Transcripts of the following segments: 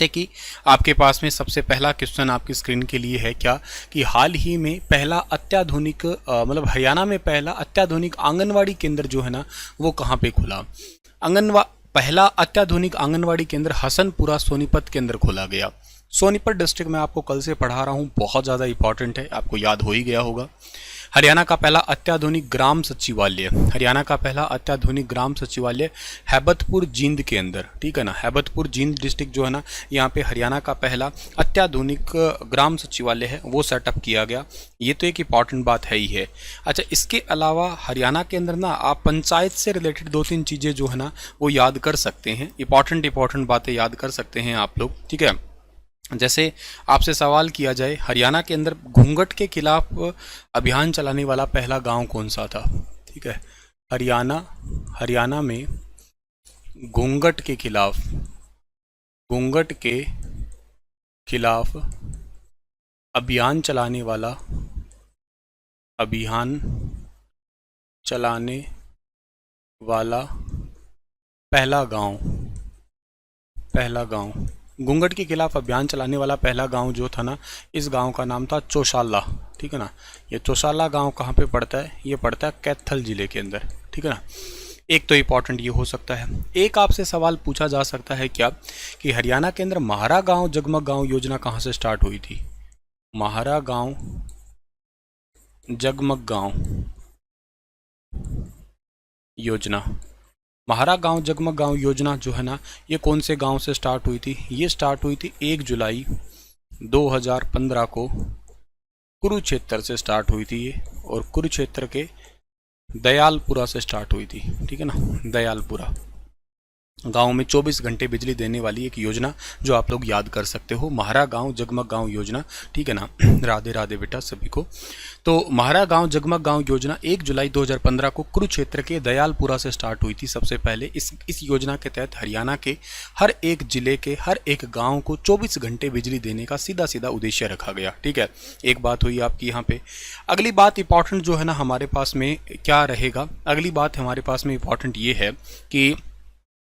जैसे कि आपके पास में सबसे पहला क्वेश्चन आपकी स्क्रीन के लिए है क्या कि हाल ही में पहला अत्याधुनिक मतलब हरियाणा में पहला अत्याधुनिक आंगनवाड़ी केंद्र जो है ना वो कहाँ पे खुला। पहला अत्याधुनिक आंगनवाड़ी केंद्र हसनपुरा सोनीपत के अंदर खोला गया। सोनीपत डिस्ट्रिक्ट में आपको कल से पढ़ा रहा हूँ, बहुत ज़्यादा इंपॉर्टेंट है, आपको याद हो ही गया होगा। हरियाणा का पहला अत्याधुनिक ग्राम सचिवालय, हरियाणा का पहला अत्याधुनिक ग्राम सचिवालय हैबतपुर जींद के अंदर, ठीक है ना। हैबतपुर जींद डिस्ट्रिक्ट जो है ना, यहाँ पे हरियाणा का पहला अत्याधुनिक ग्राम सचिवालय है वो सेटअप किया गया। ये तो एक इंपॉर्टेंट बात है ही है। अच्छा, इसके अलावा हरियाणा के अंदर ना आप पंचायत से रिलेटेड 2-3 चीज़ें जो है ना वो याद कर सकते हैं, इंपॉर्टेंट बातें याद कर सकते हैं आप लोग, ठीक है। जैसे आपसे सवाल किया जाए हरियाणा के अंदर घूंघट के खिलाफ अभियान चलाने वाला पहला गांव कौन सा था, ठीक है। हरियाणा में घूंघट के खिलाफ अभियान चलाने वाला पहला गांव घूंघट के खिलाफ अभियान चलाने वाला पहला गांव जो था ना, इस गांव का नाम था चौशाला, ठीक है ना। ये चौशाला गांव कहाँ पे पड़ता है, ये पड़ता है कैथल जिले के अंदर, ठीक है ना। एक तो इंपॉर्टेंट ये हो सकता है। एक आपसे सवाल पूछा जा सकता है क्या कि हरियाणा के अंदर महारा गांव जगमग गांव योजना कहाँ से स्टार्ट हुई थी। महारा गांव जगमग गांव योजना, महारा गांव जगमग गांव योजना जो है ना, ये कौन से गांव से स्टार्ट हुई थी। ये स्टार्ट हुई थी 1 जुलाई 2015 को कुरुक्षेत्र से स्टार्ट हुई थी ये, और कुरुक्षेत्र के दयालपुरा से स्टार्ट हुई थी, ठीक है ना। दयालपुरा गांव में 24 घंटे बिजली देने वाली एक योजना जो आप लोग याद कर सकते हो, महारा गांव जगमग गांव योजना, ठीक है ना। राधे राधे बेटा सभी को। तो महारा गांव जगमग गांव योजना 1 जुलाई 2015 को कुरुक्षेत्र के दयालपुरा से स्टार्ट हुई थी सबसे पहले। इस योजना के तहत हरियाणा के हर एक जिले के हर एक गाँव को 24 घंटे बिजली देने का सीधा उद्देश्य रखा गया, ठीक है। एक बात हुई आपकी यहाँ पे। अगली बात इंपॉर्टेंट जो है ना हमारे पास में क्या रहेगा, अगली बात हमारे पास में इंपॉर्टेंट ये है कि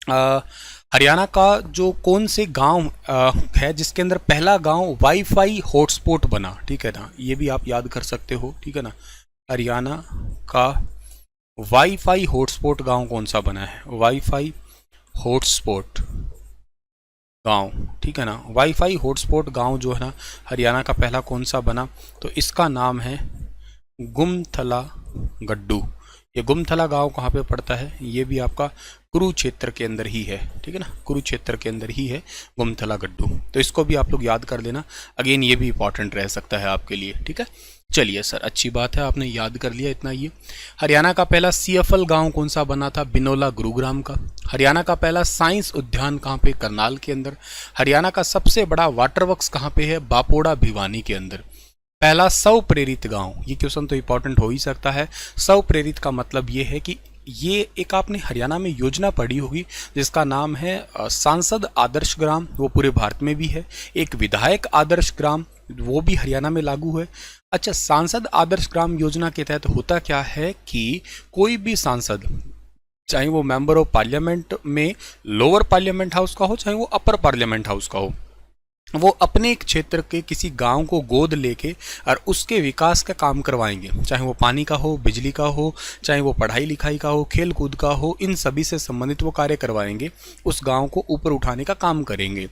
हरियाणा का जो कौन से गांव है जिसके अंदर पहला गांव वाईफाई हॉटस्पॉट बना, ठीक है ना। ये भी आप याद कर सकते हो, ठीक है ना। हरियाणा का वाईफाई हॉटस्पॉट गांव कौन सा बना है, वाईफाई हॉटस्पॉट गांव, ठीक है ना। वाईफाई हॉटस्पॉट गांव जो है ना हरियाणा का पहला कौन सा बना, तो इसका नाम है गुमथला गड्डू। ये गुमथला गांव कहाँ पे पड़ता है, ये भी आपका कुरुक्षेत्र के अंदर ही है, ठीक है ना। कुरुक्षेत्र के अंदर ही है गुमथला गड्डू, तो इसको भी आप लोग याद कर लेना। अगेन ये भी इंपॉर्टेंट रह सकता है आपके लिए, ठीक है। चलिए सर, अच्छी बात है आपने याद कर लिया इतना। ये हरियाणा का पहला CFL गांव कौन सा बना था, बिनोला गुरुग्राम का। हरियाणा का पहला साइंस उद्यान कहाँ पे, करनाल के अंदर। हरियाणा का सबसे बड़ा वाटर वर्क्स कहाँ पे है, बापोड़ा भिवानी के अंदर। पहला स्व प्रेरित गांव, ये क्वेश्चन तो इंपॉर्टेंट हो ही सकता है। स्व प्रेरित का मतलब ये है कि ये एक आपने हरियाणा में योजना पढ़ी होगी जिसका नाम है सांसद आदर्श ग्राम, वो पूरे भारत में भी है। एक विधायक आदर्श ग्राम, वो भी हरियाणा में लागू है। अच्छा, सांसद आदर्श ग्राम योजना के तहत होता क्या है कि कोई भी सांसद, चाहे वो मेंबर ऑफ पार्लियामेंट में लोअर पार्लियामेंट हाउस का हो, चाहे वो अपर पार्लियामेंट हाउस का हो, वो अपने क्षेत्र के किसी गांव को गोद लेके और उसके विकास का काम करवाएंगे। चाहे वो पानी का हो, बिजली का हो, चाहे वो पढ़ाई लिखाई का हो, खेल कूद का हो, इन सभी से संबंधित वो कार्य करवाएंगे, उस गांव को ऊपर उठाने का काम करेंगे।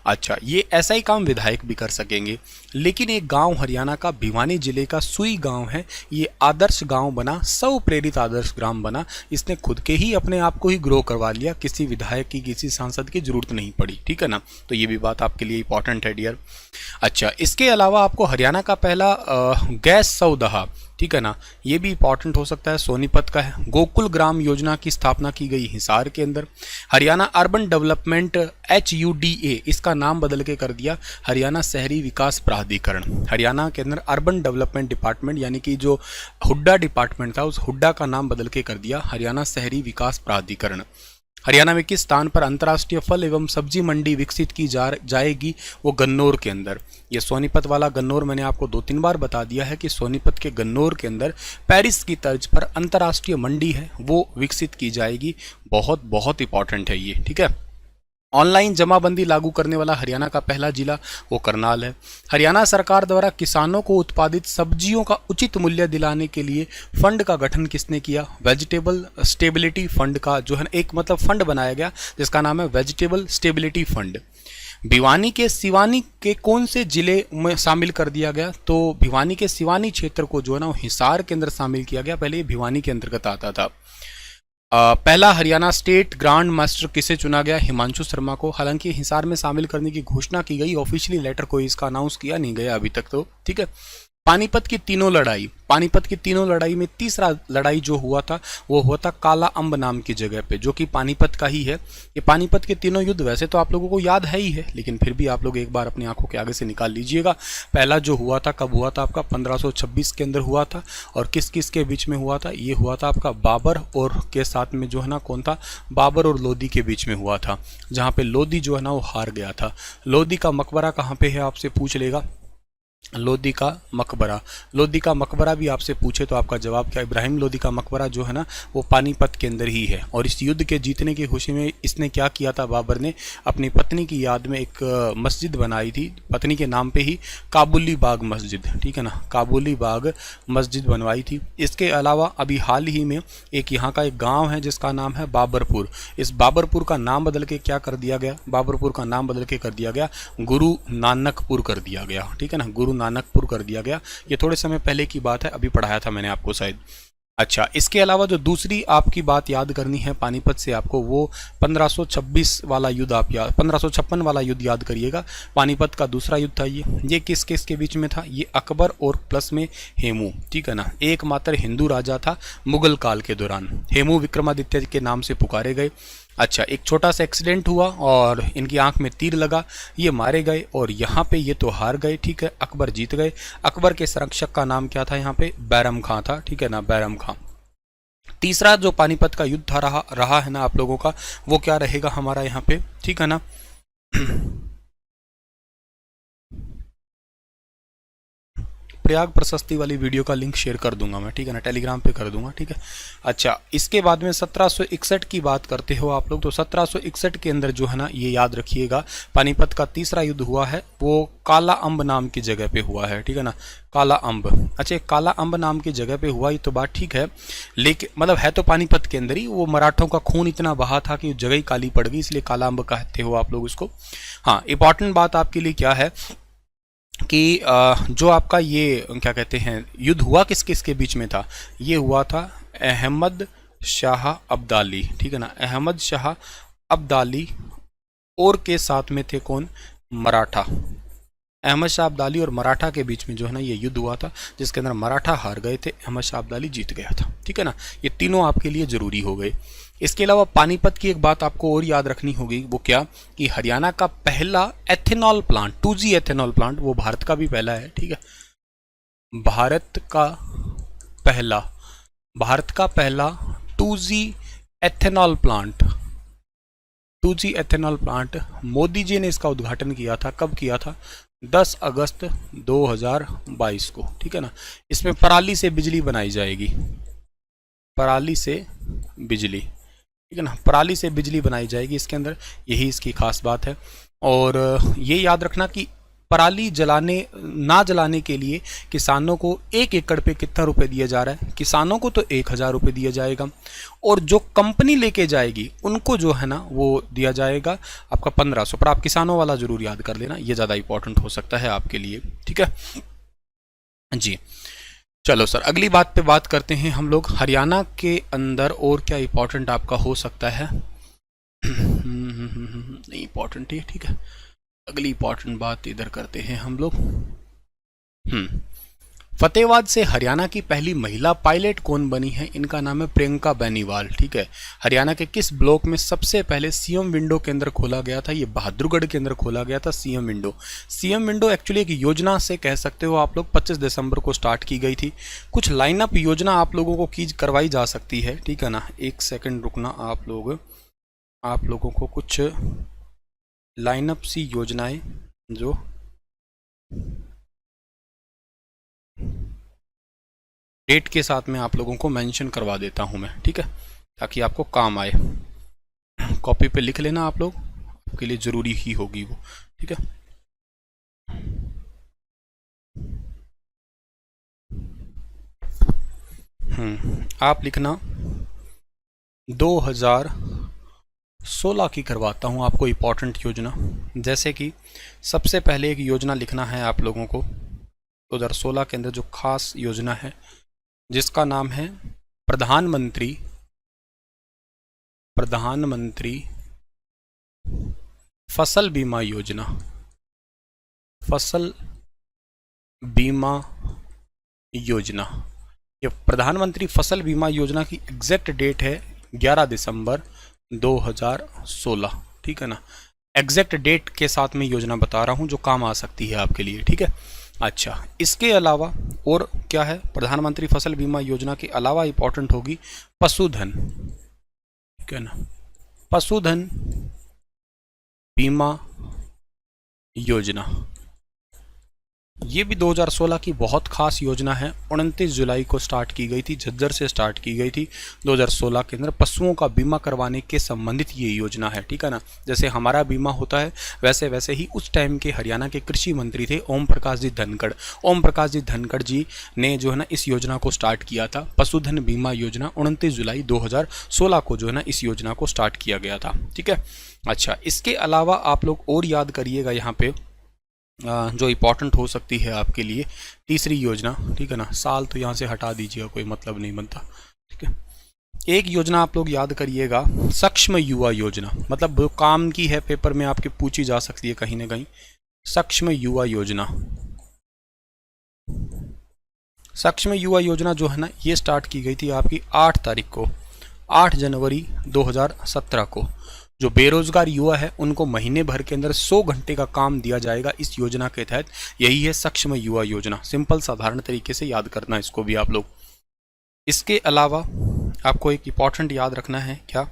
अच्छा, ये ऐसा ही काम विधायक भी कर सकेंगे। लेकिन एक गांव हरियाणा का भिवानी जिले का सुई गांव है, ये आदर्श गांव बना, स्व प्रेरित आदर्श ग्राम बना। इसने खुद के ही अपने आप को ही ग्रो करवा लिया, किसी विधायक की, किसी सांसद की जरूरत नहीं पड़ी, ठीक है ना। तो ये भी बात आपके लिए इंपॉर्टेंट है डियर। अच्छा, इसके अलावा आपको हरियाणा का पहला गैस सौदाहा, ठीक है ना, ये भी इंपॉर्टेंट हो सकता है, सोनीपत का है। गोकुल ग्राम योजना की स्थापना की गई हिसार के अंदर। हरियाणा अर्बन डेवलपमेंट HUDA, इसका नाम बदल के कर दिया हरियाणा शहरी विकास प्राधिकरण। हरियाणा के अंदर अर्बन डेवलपमेंट डिपार्टमेंट यानी कि जो हुड्डा डिपार्टमेंट था, उस हुड्डा का नाम बदल के कर दिया हरियाणा शहरी विकास प्राधिकरण। हरियाणा में किस स्थान पर अंतर्राष्ट्रीय फल एवं सब्जी मंडी विकसित की जाएगी, वो गन्नौर के अंदर। ये सोनीपत वाला गन्नौर मैंने आपको 2-3 बार बता दिया है कि सोनीपत के गन्नौर के अंदर पेरिस की तर्ज पर अंतर्राष्ट्रीय मंडी है वो विकसित की जाएगी। बहुत बहुत इंपॉर्टेंट है ये, ठीक है। ऑनलाइन जमाबंदी लागू करने वाला हरियाणा का पहला जिला वो करनाल है। हरियाणा सरकार द्वारा किसानों को उत्पादित सब्जियों का उचित मूल्य दिलाने के लिए फंड का गठन किसने किया? वेजिटेबल स्टेबिलिटी फंड का जो है एक मतलब फंड बनाया गया जिसका नाम है वेजिटेबल स्टेबिलिटी फंड। भिवानी के सिवानी के कौन से जिले में शामिल कर दिया गया? तो भिवानी के सिवानी क्षेत्र को जो है ना हिसार के अंदर शामिल किया गया, पहले ये भिवानी के अंतर्गत आता था। पहला हरियाणा स्टेट ग्रांड मास्टर किसे चुना गया? हिमांशु शर्मा को। हालांकि हिसार में शामिल करने की घोषणा की गई, ऑफिशियली लेटर कोई इसका अनाउंस किया नहीं गया अभी तक तो, ठीक है। पानीपत की तीनों लड़ाई में तीसरा लड़ाई जो हुआ था वो हुआ था काला अम्ब नाम की जगह पे, जो कि पानीपत का ही है। ये पानीपत के तीनों युद्ध वैसे तो आप लोगों को याद है ही है, लेकिन फिर भी आप लोग एक बार अपनी आंखों के आगे से निकाल लीजिएगा। पहला जो हुआ था कब हुआ था? आपका 1526 के अंदर हुआ था। और किस किस के बीच में हुआ था? ये हुआ था आपका बाबर और के साथ में जो है ना कौन था? बाबर और लोदी के बीच में हुआ था, जहाँ पे लोदी जो है ना वो हार गया था। लोदी का मकबरा कहाँ पे है आपसे पूछ लेगा। लोदी का मकबरा भी आपसे पूछे तो आपका जवाब क्या? इब्राहिम लोदी का मकबरा जो है ना वो पानीपत के अंदर ही है। और इस युद्ध के जीतने की खुशी में इसने क्या किया था? बाबर ने अपनी पत्नी की याद में एक मस्जिद बनाई थी, पत्नी के नाम पे ही काबुली बाग मस्जिद, ठीक है ना, काबुली बाग मस्जिद बनवाई थी। इसके अलावा अभी हाल ही में एक यहाँ का एक गाँव है जिसका नाम है बाबरपुर। इस बाबरपुर का नाम बदल के क्या कर दिया गया? बाबरपुर का नाम बदल के कर दिया गया गुरु नानकपुर कर दिया गया, ठीक है ना, गुरु नानकपुर कर दिया गया। ये थोड़े समय पहले की बात है, अभी पढ़ाया था मैंने आपको शायद। अच्छा, इसके अलावा जो दूसरी आपकी बात याद करनी है पानीपत से आपको, वो 1526 वाला युद्ध आप याद 1556 वाला युद्ध याद करिएगा। पानीपत का दूसरा युद्ध था ये किस किस के बीच में था? ये अकबर और प्लस में हेमू, ठीक है ना, एकमात्र हिंदू राजा था मुगल काल के दौरान। हेमू विक्रमादित्य के नाम से पुकारे गए। अच्छा, एक छोटा सा एक्सीडेंट हुआ और इनकी आंख में तीर लगा, ये मारे गए और यहाँ पे ये तो हार गए, ठीक है, अकबर जीत गए। अकबर के संरक्षक का नाम क्या था? यहाँ पे बैरम खां था, ठीक है ना, बैरम खां। तीसरा जो पानीपत का युद्ध था रहा है ना आप लोगों का, वो क्या रहेगा हमारा यहाँ पे, ठीक है ना। प्रयाग प्रशस्ति वाली वीडियो का लिंक शेयर कर दूंगा मैं, ठीक है ना, टेलीग्राम पे कर दूंगा, ठीक है। अच्छा, इसके बाद में 1761 की बात करते हो आप लोग, तो 1761 के अंदर जो है ना ये याद रखिएगा पानीपत का तीसरा युद्ध हुआ है, वो काला अम्ब नाम की जगह पे हुआ है, ठीक है ना, काला अम्ब। अच्छा, काला अम्ब नाम की जगह पे हुआ, ये तो बात ठीक है, लेकिन मतलब है तो पानीपत के अंदर ही, वो मराठों का खून इतना बहा था कि जगह ही काली पड़ गई, इसलिए काला अम्ब कहते हो आप लोग इसको। हाँ, इंपॉर्टेंट बात आपके लिए क्या है कि जो आपका ये क्या कहते हैं युद्ध हुआ किस किस के बीच में था? ये हुआ था अहमद शाह अब्दाली, ठीक है ना, अहमद शाह अब्दाली और के साथ में थे कौन? मराठा। अहमद शाह अब्दाली और मराठा के बीच में जो है ना ये युद्ध हुआ था, जिसके अंदर मराठा हार गए थे, अहमद शाह अब्दाली जीत गया था, ठीक है ना। ये तीनों आपके लिए जरूरी हो गए। इसके अलावा पानीपत की एक बात आपको और याद रखनी होगी, वो क्या कि हरियाणा का पहला ethanol plant, 2G ethanol plant, वो भारत का भी पहला है, ठीक है, भारत का पहला 2G ethanol plant, 2G ethanol plant Modi ji ने इसका उद्घाटन किया था। कब किया था? 10 अगस्त 2022 को, ठीक है ना। इसमें पराली से बिजली बनाई जाएगी, पराली से बिजली, ठीक है ना, पराली से बिजली बनाई जाएगी इसके अंदर, यही इसकी खास बात है। और ये याद रखना कि पराली ना जलाने के लिए किसानों को 1 एकड़ पे कितना रुपए दिया जा रहा है? किसानों को तो 1000 रुपये दिया जाएगा, और जो कंपनी लेके जाएगी उनको जो है ना वो दिया जाएगा आपका 1500। पर आप किसानों वाला जरूर याद कर लेना, ये ज़्यादा इंपॉर्टेंट हो सकता है आपके लिए, ठीक है जी। चलो सर, अगली बात पे बात करते हैं हम लोग। हरियाणा के अंदर और क्या इंपॉर्टेंट आपका हो सकता है? नहीं इंपॉर्टेंट है, ठीक है। अगली इंपॉर्टेंट बात इधर करते हैं हम लोग। फतेहाबाद से हरियाणा की पहली महिला पायलट कौन बनी है? इनका नाम है प्रियंका बेनीवाल, ठीक है। हरियाणा के किस ब्लॉक में सबसे पहले सीएम विंडो के अंदर खोला गया था? ये बहादुरगढ़ के अंदर खोला गया था CM window. CM window actually एक योजना से कह सकते हो आप लोग, 25 दिसंबर को स्टार्ट की गई थी। कुछ लाइनअप योजना आप लोगों को करवाई जा सकती है, ठीक है ना, एक सेकेंड रुकना, आप लोगों को कुछ लाइनअप सी योजनाएं जो डेट के साथ में आप लोगों को मेंशन करवा देता हूं मैं, ठीक है, ताकि आपको काम आए। कॉपी पे लिख लेना आप लोग, आपके लिए ज़रूरी ही होगी वो, ठीक है। आप लिखना 2016 की करवाता हूँ आपको इम्पोर्टेंट योजना। जैसे कि सबसे पहले एक योजना लिखना है आप लोगों को 2016 के अंदर जो खास योजना है जिसका नाम है प्रधानमंत्री फसल बीमा योजना। फसल बीमा योजना, ये प्रधानमंत्री फसल बीमा योजना की एग्जैक्ट डेट है 11 दिसंबर 2016, ठीक है ना। एग्जैक्ट डेट के साथ में योजना बता रहा हूँ जो काम आ सकती है आपके लिए, ठीक है। अच्छा, इसके अलावा और क्या है, प्रधानमंत्री फसल बीमा योजना के अलावा इंपॉर्टेंट होगी पशुधन, ठीक है ना, पशुधन बीमा योजना। ये भी 2016 की बहुत खास योजना है। 29 जुलाई को स्टार्ट की गई थी, झज्जर से स्टार्ट की गई थी 2016 के अंदर। पशुओं का बीमा करवाने के संबंधित ये योजना है, ठीक है ना। जैसे हमारा बीमा होता है वैसे वैसे ही उस टाइम के हरियाणा के कृषि मंत्री थे ओम प्रकाश जी धनखड़। ओम प्रकाश जी धनखड़ जी ने जो है ना इस योजना को स्टार्ट किया था, पशुधन बीमा योजना। 29 जुलाई 2016 को जो है ना इस योजना को स्टार्ट किया गया था, ठीक है। अच्छा, इसके अलावा आप लोग और याद करिएगा यहाँ पे जो इम्पोर्टेंट हो सकती है आपके लिए तीसरी योजना, ठीक है ना। साल तो यहाँ से हटा दीजिएगा, कोई मतलब नहीं बनता, ठीक है। एक योजना आप लोग याद करिएगा सक्षम युवा योजना, मतलब वो काम की है, पेपर में आपके पूछी जा सकती है कहीं ना कहीं। सक्षम युवा योजना, सक्षम युवा योजना जो है ना ये स्टार्ट की गई थी आपकी 8 तारीख को, 8 जनवरी 2017 को। जो बेरोजगार युवा है उनको महीने भर के अंदर 100 घंटे का काम दिया जाएगा इस योजना के तहत। यही है सक्षम युवा योजना। सिंपल साधारण तरीके से याद करना इसको भी आप लोग। इसके अलावा आपको एक इंपॉर्टेंट याद रखना है क्या,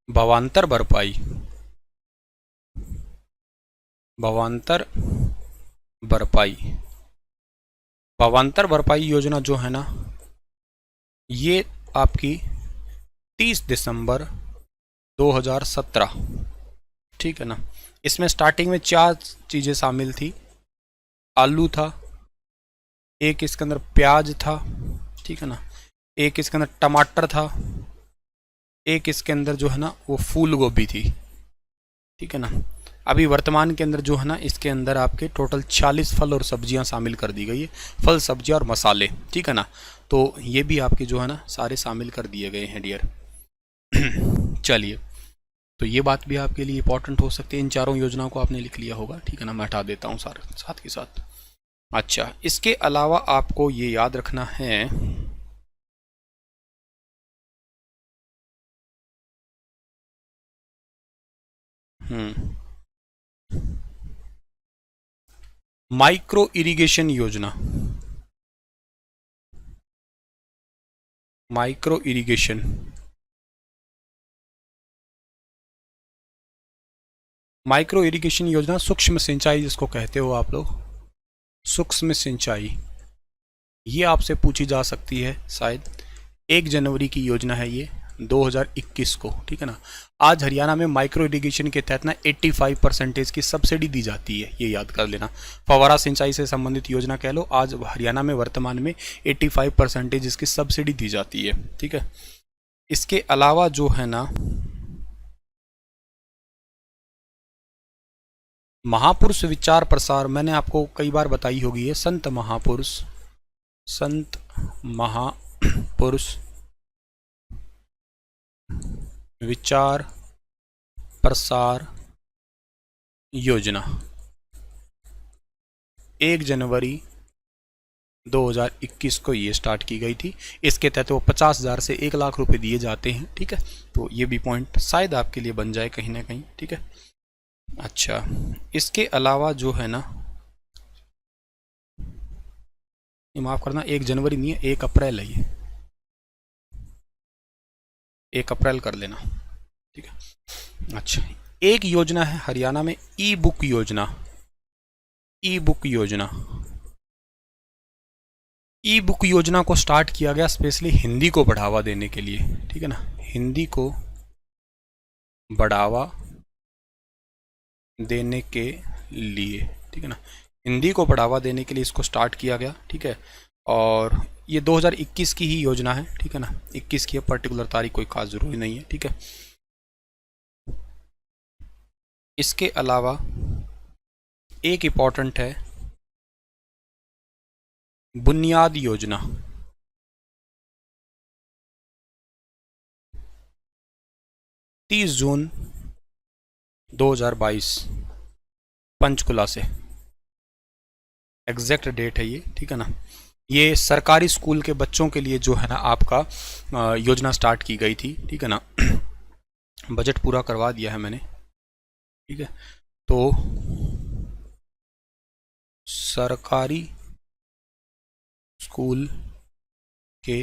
भावांतर भरपाई, भावांतर भरपाई, भावांतर भरपाई योजना जो है ना ये आपकी 30 दिसंबर 2017, ठीक है ना। इसमें स्टार्टिंग में 4 चीज़ें शामिल थी। आलू था, एक इसके अंदर प्याज था, ठीक है ना, एक इसके अंदर टमाटर था, एक इसके अंदर जो है ना वो फूल गोभी थी, ठीक है ना। अभी वर्तमान के अंदर जो है ना इसके अंदर आपके टोटल 40 फल और सब्जियां शामिल कर दी गई है, फल सब्जियां और मसाले, ठीक है ना। तो ये भी आपके जो है ना सारे शामिल कर दिए गए हैं डियर। चलिए, तो ये बात भी आपके लिए इंपॉर्टेंट हो सकती है। इन चारों योजनाओं को आपने लिख लिया होगा, ठीक है ना। मैं हटा देता हूँ साथ के साथ। अच्छा, इसके अलावा आपको ये याद रखना है माइक्रो इरिगेशन योजना, माइक्रो इरिगेशन, माइक्रो इरिगेशन योजना सूक्ष्म सिंचाई जिसको कहते हो आप लोग, सूक्ष्म सिंचाई। ये आपसे पूछी जा सकती है शायद। 1 जनवरी की योजना है ये 2021 को, ठीक है ना। आज हरियाणा में माइक्रो इरिगेशन के तहत ना 85% की सब्सिडी दी जाती है, ये याद कर लेना। फव्वारा सिंचाई से संबंधित योजना कह लो, आज हरियाणा में वर्तमान में 85% इसकी सब्सिडी दी जाती है, ठीक है। इसके अलावा जो है ना महापुरुष विचार प्रसार, मैंने आपको कई बार बताई होगी, है संत महापुरुष विचार प्रसार योजना 1 जनवरी 2021 को ये स्टार्ट की गई थी। इसके तहत वो 50,000 से 1 लाख रुपए दिए जाते हैं, ठीक है। तो ये भी पॉइंट शायद आपके लिए बन जाए कहीं ना कहीं, ठीक है। अच्छा, इसके अलावा जो है ना, माफ़ करना 1 जनवरी नहीं है, 1 अप्रैल है ये, 1 अप्रैल कर लेना, ठीक है। अच्छा, एक योजना है हरियाणा में ई बुक योजना, ई बुक योजना, ई बुक योजना को स्टार्ट किया गया स्पेशली हिंदी को बढ़ावा देने के लिए, ठीक है ना, हिंदी को बढ़ावा देने के लिए, ठीक है ना, हिंदी को बढ़ावा देने के लिए इसको स्टार्ट किया गया, ठीक है। और ये 2021 की ही योजना है, ठीक है ना, 21 की पर्टिकुलर तारीख कोई खास जरूरी नहीं है, ठीक है। इसके अलावा एक इम्पॉर्टेंट है बुनियाद योजना, 30 जून 2022 पंचकुला से, एग्जैक्ट डेट है ये, ठीक है ना। ये सरकारी स्कूल के बच्चों के लिए जो है ना आपका योजना स्टार्ट की गई थी, ठीक है ना। बजट पूरा करवा दिया है मैंने, ठीक है। तो सरकारी स्कूल के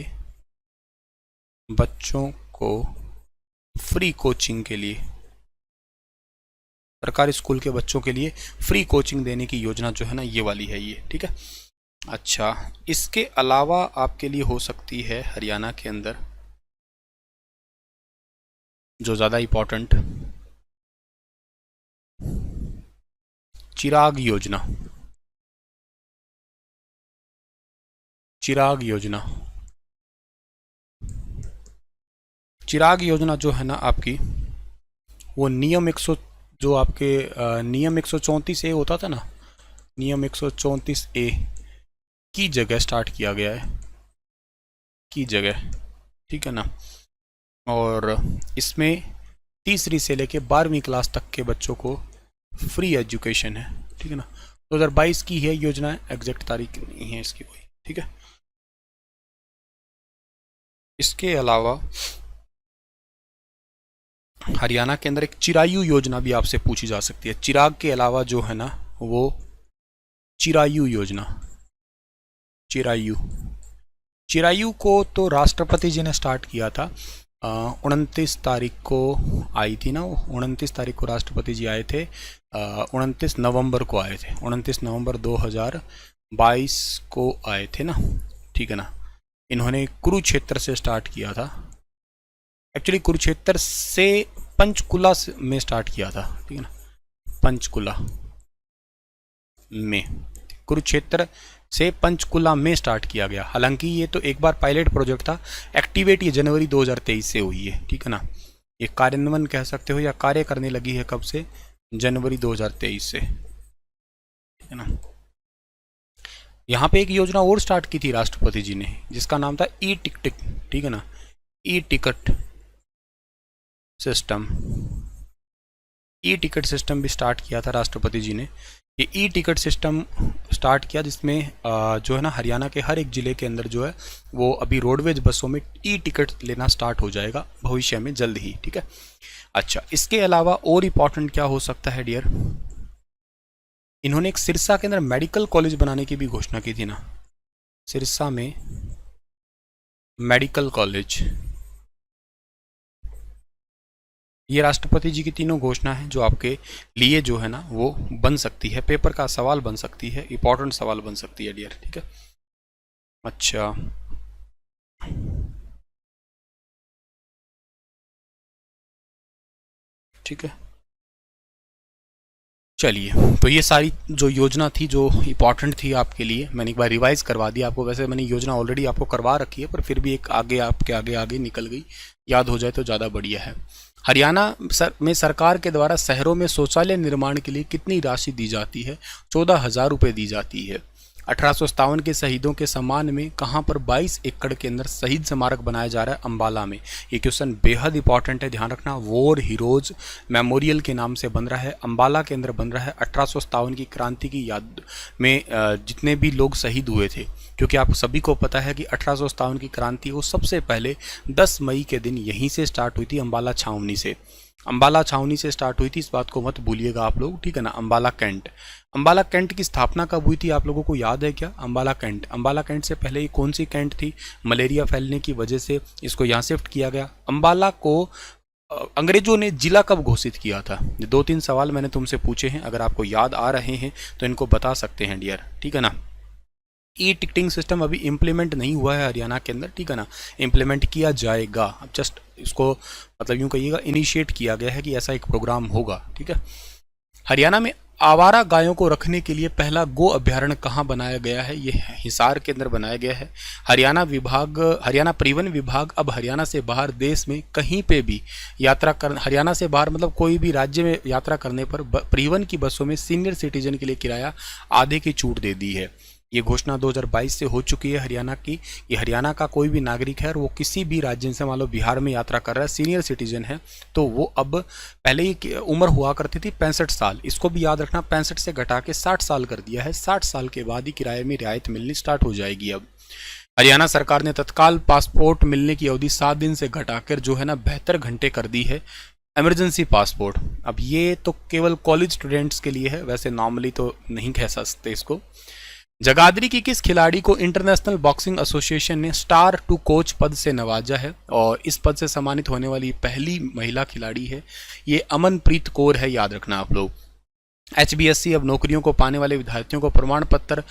बच्चों को फ्री कोचिंग के लिए, सरकारी स्कूल के बच्चों के लिए फ्री कोचिंग देने की योजना जो है ना ये वाली है ये, ठीक है। अच्छा, इसके अलावा आपके लिए हो सकती है हरियाणा के अंदर जो ज़्यादा इम्पोर्टेंट, चिराग योजना, चिराग योजना, चिराग योजना जो है ना आपकी वो नियम 100 जो आपके नियम 134 ए होता था ना, नियम 134 ए की जगह स्टार्ट किया गया है, की जगह, ठीक है ना। और इसमें तीसरी से लेके 12वीं क्लास तक के बच्चों को फ्री एजुकेशन है, ठीक है ना। 2022 की है योजना, एग्जैक्ट तारीख नहीं है इसकी कोई, ठीक है। इसके अलावा हरियाणा के अंदर एक चिरायु योजना भी आपसे पूछी जा सकती है, चिराग के अलावा जो है ना वो चिरायु योजना, चिरायु, चिरायु को तो राष्ट्रपति जी ने स्टार्ट किया था, 29 तारीख को आई थी ना, 29 तारीख को राष्ट्रपति जी आए थे, 29 नवंबर को आए थे, 29 नवंबर 2022 को आए थे ना, ठीक है ना। इन्होंने कुरुक्षेत्र से स्टार्ट किया था, एक्चुअली कुरुक्षेत्र से पंचकुला में स्टार्ट किया था, ठीक है ना, पंचकुला में, कुरुक्षेत्र से पंचकुला में स्टार्ट किया गया। हालांकि ये तो एक बार पायलट प्रोजेक्ट था, एक्टिवेट ये जनवरी 2023 से हुई है, ठीक है ना। ये कार्यान्वयन कह सकते हो या कार्य करने लगी है कब से, जनवरी 2023 से, ठीक है ना। यहाँ पे एक योजना और स्टार्ट की थी राष्ट्रपति जी ने जिसका नाम था ई टिकट, ठीक है ना, e ticket system, e ticket system भी स्टार्ट किया था राष्ट्रपति जी ने। ये ई टिकट सिस्टम स्टार्ट किया जिसमें जो है ना हरियाणा के हर एक ज़िले के अंदर जो है वो अभी रोडवेज बसों में ई टिकट लेना स्टार्ट हो जाएगा भविष्य में जल्द ही, ठीक है। अच्छा, इसके अलावा और इम्पॉर्टेंट क्या हो सकता है डियर, इन्होंने एक सिरसा के अंदर मेडिकल कॉलेज बनाने की भी घोषणा की थी ना, सिरसा में मेडिकल कॉलेज। ये राष्ट्रपति जी की तीनों घोषणा है जो आपके लिए जो है ना वो बन सकती है, पेपर का सवाल बन सकती है, इंपॉर्टेंट सवाल बन सकती है डियर, ठीक है। अच्छा, ठीक है, चलिए, तो ये सारी जो योजना थी जो इम्पॉर्टेंट थी आपके लिए मैंने एक बार रिवाइज करवा दिया आपको। वैसे मैंने योजना ऑलरेडी आपको करवा रखी है पर फिर भी एक आगे आपके आगे आगे निकल गई, याद हो जाए तो ज़्यादा बढ़िया है। हरियाणा में सरकार के द्वारा शहरों में शौचालय निर्माण के लिए कितनी राशि दी जाती है, 14,000 रुपये दी जाती है। 1857 के शहीदों के सम्मान में कहां पर 22 एकड़ के अंदर शहीद स्मारक बनाया जा रहा है, अंबाला में। ये क्वेश्चन बेहद इंपॉर्टेंट है, ध्यान रखना। वॉर हीरोज मेमोरियल के नाम से बन रहा है, अंबाला के अंदर बन रहा है। 1857 की क्रांति की याद में जितने भी लोग शहीद हुए थे, क्योंकि आप सभी को पता है कि 1857 की क्रांति वो सबसे पहले 10 मई के दिन यहीं से स्टार्ट हुई थी, अंबाला छावनी से। अंबाला छावनी से स्टार्ट हुई थी, इस बात को मत भूलिएगा आप लोग, ठीक है ना। अंबाला कैंट, अंबाला कैंट की स्थापना कब हुई थी आप लोगों को याद है क्या? अंबाला कैंट, अंबाला कैंट से पहले ये कौन सी कैंट थी? मलेरिया फैलने की वजह से इसको यहाँ शिफ्ट किया गया। अंबाला को अंग्रेजों ने जिला कब घोषित किया था? 2-3 सवाल मैंने तुमसे पूछे हैं, अगर आपको याद आ रहे हैं तो इनको बता सकते हैं डियर, ठीक है ना। ई टिकटिंग सिस्टम अभी इम्प्लीमेंट नहीं हुआ है हरियाणा के अंदर, ठीक है ना, इम्प्लीमेंट किया जाएगा। अब जस्ट इसको मतलब यूँ कहिएगा इनिशिएट किया गया है कि ऐसा एक प्रोग्राम होगा, ठीक है। हरियाणा में आवारा गायों को रखने के लिए पहला गो अभ्यारण्य कहाँ बनाया गया है? ये हिसार के अंदर बनाया गया है। हरियाणा परिवहन विभाग अब हरियाणा से बाहर देश में कहीं पे भी हरियाणा से बाहर मतलब कोई भी राज्य में यात्रा करने पर परिवहन की बसों में सीनियर सिटीजन के लिए किराया आधे की छूट दे दी है। ये घोषणा 2022 से हो चुकी है हरियाणा की। ये हरियाणा का कोई भी नागरिक है और वो किसी भी राज्य से मान लो बिहार में यात्रा कर रहा है, सीनियर सिटीजन है, तो वो अब पहले ही उम्र हुआ करती थी 65 साल, इसको भी याद रखना 65 से घटा के 60 साल कर दिया है। 60 साल के बाद ही किराए में रियायत मिलनी स्टार्ट हो जाएगी। अब हरियाणा सरकार ने तत्काल पासपोर्ट मिलने की अवधि 7 दिन से घटाकर जो है ना 72 घंटे कर दी है। इमरजेंसी पासपोर्ट अब ये तो केवल कॉलेज स्टूडेंट्स के लिए है, वैसे नॉर्मली तो नहीं कह सकते इसको। जगाधरी की किस खिलाड़ी को इंटरनेशनल बॉक्सिंग एसोसिएशन ने स्टार टू कोच पद से नवाजा है और इस पद से सम्मानित होने वाली पहली महिला खिलाड़ी है, ये अमनप्रीत कौर है, याद रखना आप लोग। HBSC अब नौकरियों को पाने वाले विद्यार्थियों को प्रमाण पत्र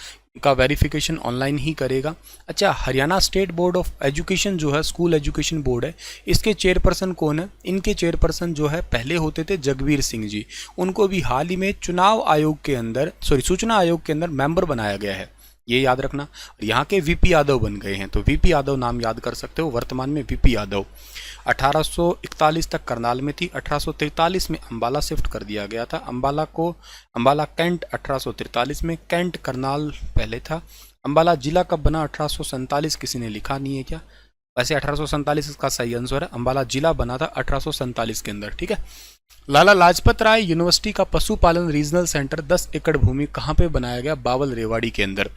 का वेरिफिकेशन ऑनलाइन ही करेगा। अच्छा, Haryana state board of education जो है, स्कूल एजुकेशन बोर्ड है, इसके चेयरपर्सन कौन है? इनके चेयरपर्सन जो है पहले होते थे जगवीर सिंह जी, उनको भी हाल ही में सूचना आयोग के अंदर मेंबर बनाया गया है, ये याद रखना। और यहाँ के VP यादव बन गए हैं, तो VP यादव नाम याद कर सकते हो, वर्तमान में VP यादव। 1841 तक करनाल में थी, 1843 में अंबाला शिफ्ट कर दिया गया था। अंबाला कैंट 1843 में, कैंट करनाल पहले था। अंबाला जिला कब बना? 1847, किसी ने लिखा नहीं है क्या? वैसे 1847 इसका सही आंसर है, अंबाला जिला बना था 1847 के अंदर, ठीक है। लाला लाजपत राय यूनिवर्सिटी का पशुपालन रीजनल सेंटर 10 एकड़ भूमि कहाँ पे बनाया गया? बावल रेवाड़ी के अंदर,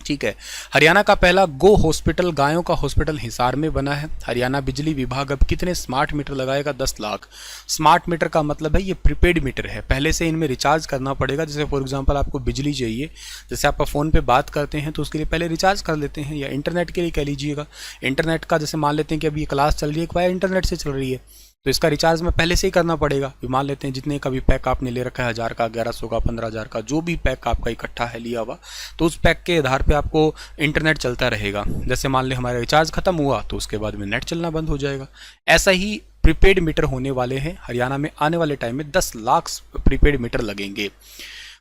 ठीक है। हरियाणा का पहला गो हॉस्पिटल, गायों का हॉस्पिटल हिसार में बना है। हरियाणा बिजली विभाग अब कितने स्मार्ट मीटर लगाएगा? 10 लाख। स्मार्ट मीटर का मतलब है ये प्रीपेड मीटर है, पहले से इनमें रिचार्ज करना पड़ेगा। जैसे फॉर एग्जांपल आपको बिजली चाहिए, जैसे आप फ़ोन पे बात करते हैं तो उसके लिए पहले रिचार्ज कर लेते हैं, या इंटरनेट के लिए कह लीजिएगा। इंटरनेट का जैसे मान लेते हैं कि अभी ये क्लास चल रही है वाया इंटरनेट से चल रही है, तो इसका रिचार्ज में पहले से ही करना पड़ेगा। मान लेते हैं जितने का भी पैक आपने ले रखा है, 1000 का, 1100 का, 15000 का, जो भी पैक आपका इकट्ठा है लिया हुआ, तो उस पैक के आधार पे आपको इंटरनेट चलता रहेगा। जैसे मान लें हमारा रिचार्ज खत्म हुआ तो उसके बाद में नेट चलना बंद हो जाएगा। ऐसा ही प्रीपेड मीटर होने वाले हैं हरियाणा में, आने वाले टाइम में 10 लाख प्रीपेड मीटर लगेंगे।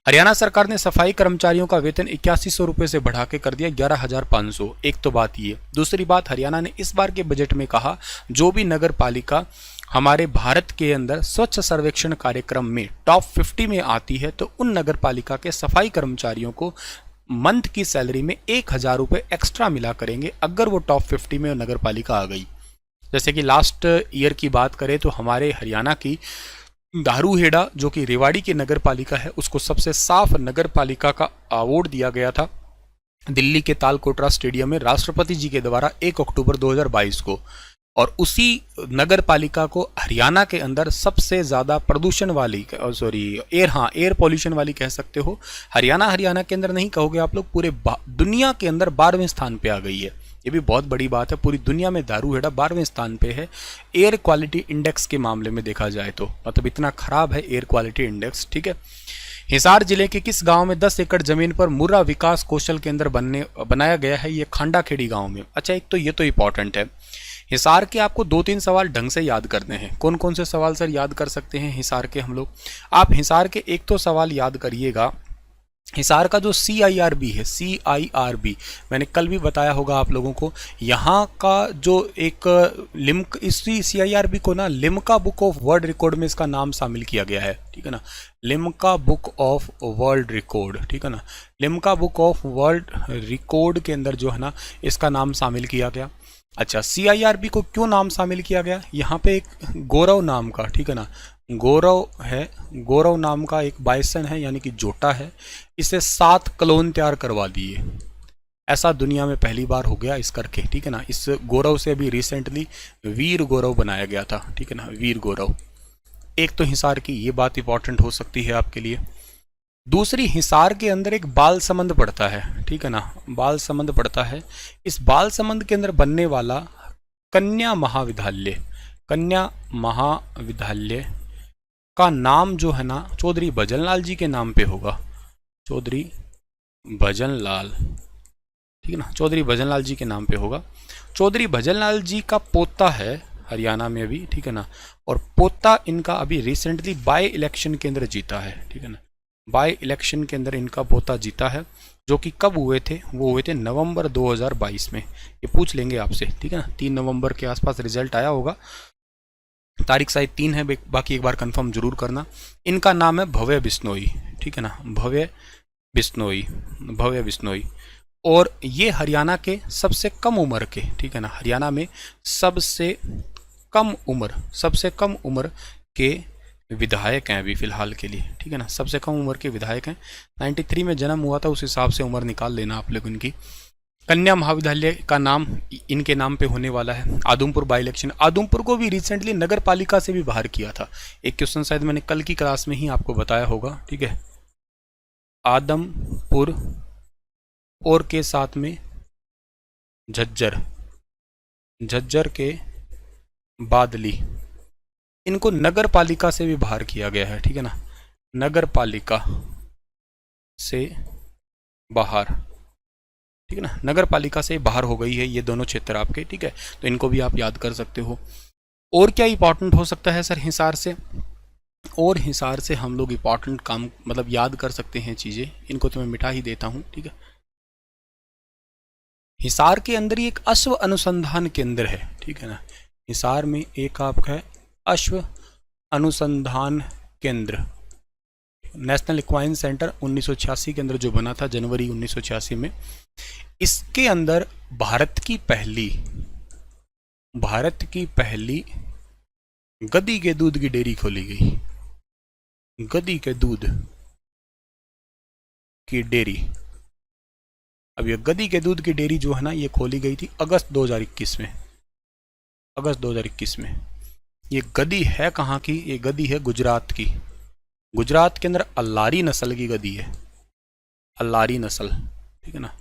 हरियाणा सरकार ने सफाई कर्मचारियों का वेतन 8100 रुपये से बढ़ा के कर दिया 11500। एक तो बात ये। दूसरी बात, हरियाणा ने इस बार के बजट में कहा जो भी नगर पालिका हमारे भारत के अंदर स्वच्छ सर्वेक्षण कार्यक्रम में टॉप 50 में आती है तो उन नगर पालिका के सफाई कर्मचारियों को मंथ की सैलरी में 1000 रुपये एक्स्ट्रा मिला करेंगे अगर वो टॉप 50 में नगर पालिका आ गई। जैसे कि लास्ट ईयर की बात करें तो हमारे हरियाणा की दारूहेड़ा जो कि रेवाड़ी की नगर पालिका है, उसको सबसे साफ नगर पालिका का अवार्ड दिया गया था दिल्ली के तालकोटरा स्टेडियम में राष्ट्रपति जी के द्वारा 1 अक्टूबर 2022 को। और उसी नगर पालिका को हरियाणा के अंदर सबसे ज़्यादा प्रदूषण वाली एयर पॉल्यूशन वाली कह सकते हो। हरियाणा के अंदर नहीं कहोगे आप लोग, पूरे दुनिया के अंदर 12वें स्थान पे आ गई है। ये भी बहुत बड़ी बात है, पूरी दुनिया में दारूहेड़ा 12वें स्थान पे है एयर क्वालिटी इंडेक्स के मामले में देखा जाए तो, मतलब इतना खराब है एयर क्वालिटी इंडेक्स, ठीक है। हिसार जिले के किस गांव में 10 एकड़ जमीन पर मुर्रा विकास कौशल केंद्र बनाया गया है? ये खांडाखेड़ी गांव में। अच्छा, एक तो ये तो इंपॉर्टेंट है। हिसार के आपको 2-3 सवाल ढंग से याद करने हैं। कौन कौन से सवाल सर याद कर सकते हैं हिसार के हम लोग? आप हिसार के एक तो सवाल याद करिएगा, हिसार का जो CIRB है, CIRB मैंने कल भी बताया होगा आप लोगों को, यहाँ का जो एक इसी CIRB को ना Limca book of world record में इसका नाम शामिल किया गया है, ठीक है ना। Limca book of world record, ठीक है ना। Limca book of world record के अंदर जो है ना इसका नाम शामिल किया गया। अच्छा, CIRB को क्यों नाम शामिल किया गया? यहाँ पे एक गौरव नाम का, ठीक है ना, गौरव नाम का एक बाइसन है, यानी कि जोटा है, इसे 7 क्लोन तैयार करवा दिए। ऐसा दुनिया में पहली बार हो गया इस करके, ठीक है ना। इस गौरव से अभी रिसेंटली वीर गौरव बनाया गया था, ठीक है ना, वीर गौरव। एक तो हिसार की ये बात इंपॉर्टेंट हो सकती है आपके लिए। दूसरी, हिसार के अंदर एक बाल समंद पड़ता है, ठीक है ना, बाल समंद पड़ता है। इस बाल समंद के अंदर बनने वाला कन्या महाविद्यालय का नाम जो है ना चौधरी भजन लाल जी के नाम पे होगा। चौधरी भजन लाल ठीक है ना, चौधरी भजनलाल जी के नाम पे होगा। चौधरी भजनलाल जी का पोता है हरियाणा में अभी, ठीक है ना, और पोता इनका अभी रिसेंटली बाय इलेक्शन के अंदर जीता है, ठीक है ना, बाय इलेक्शन के अंदर इनका पोता जीता है, जो कि कब हुए थे, वो हुए थे नवंबर 2022 में। ये पूछ लेंगे आपसे, ठीक है ना, 3 नवंबर के आसपास रिजल्ट आया होगा, तारीख शायद 3 है, बाकी एक बार कंफर्म जरूर करना। इनका नाम है भव्य बिश्नोई, ठीक है ना, भव्य बिश्नोई, भव्य बिश्नोई। और ये हरियाणा के सबसे कम उम्र के, ठीक है ना, हरियाणा में सबसे कम उम्र के विधायक हैं अभी फिलहाल के लिए, ठीक है ना, सबसे कम उम्र के विधायक हैं। 93 में जन्म हुआ था, उस हिसाब से उम्र निकाल लेना आप लोग इनकी। कन्या महाविद्यालय का नाम इनके नाम पे होने वाला है। आदमपुर बाई इलेक्शन, आदमपुर को भी रिसेंटली नगर पालिका से भी बाहर किया था। एक क्वेश्चन शायद मैंने कल की क्लास में ही आपको बताया होगा, ठीक है। आदमपुर और के साथ में झज्जर के बादली, इनको नगर पालिका से भी बाहर किया गया है, ठीक है ना, नगर पालिका से बाहर, ठीक है ना, नगर पालिका से बाहर हो गई है ये दोनों क्षेत्र आपके, ठीक है। तो इनको भी आप याद कर सकते हो। और क्या इंपॉर्टेंट हो सकता है सर हिसार से? और हिसार से हम लोग इंपॉर्टेंट काम मतलब याद कर सकते हैं चीज़ें, इनको तो मैं मिटा ही देता हूँ, ठीक है। हिसार के अंदर ही एक अश्व अनुसंधान केंद्र है, ठीक है ना, हिसार में एक आपका है अश्व अनुसंधान केंद्र, नेशनल इक्वाइन सेंटर 1986 के अंदर जो बना था जनवरी 1986 में। इसके अंदर भारत की पहली गधी के दूध की डेयरी खोली गई, गधी के दूध की डेयरी। अब ये गधी के दूध की डेयरी जो है ना, ये खोली गई थी अगस्त 2021 में, अगस्त 2021 में। ये गधी है कहाँ की? ये गधी है गुजरात की। गुजरात के अंदर अल्लारी नस्ल की गधी है, अल्लारी नस्ल, ठीक है ना,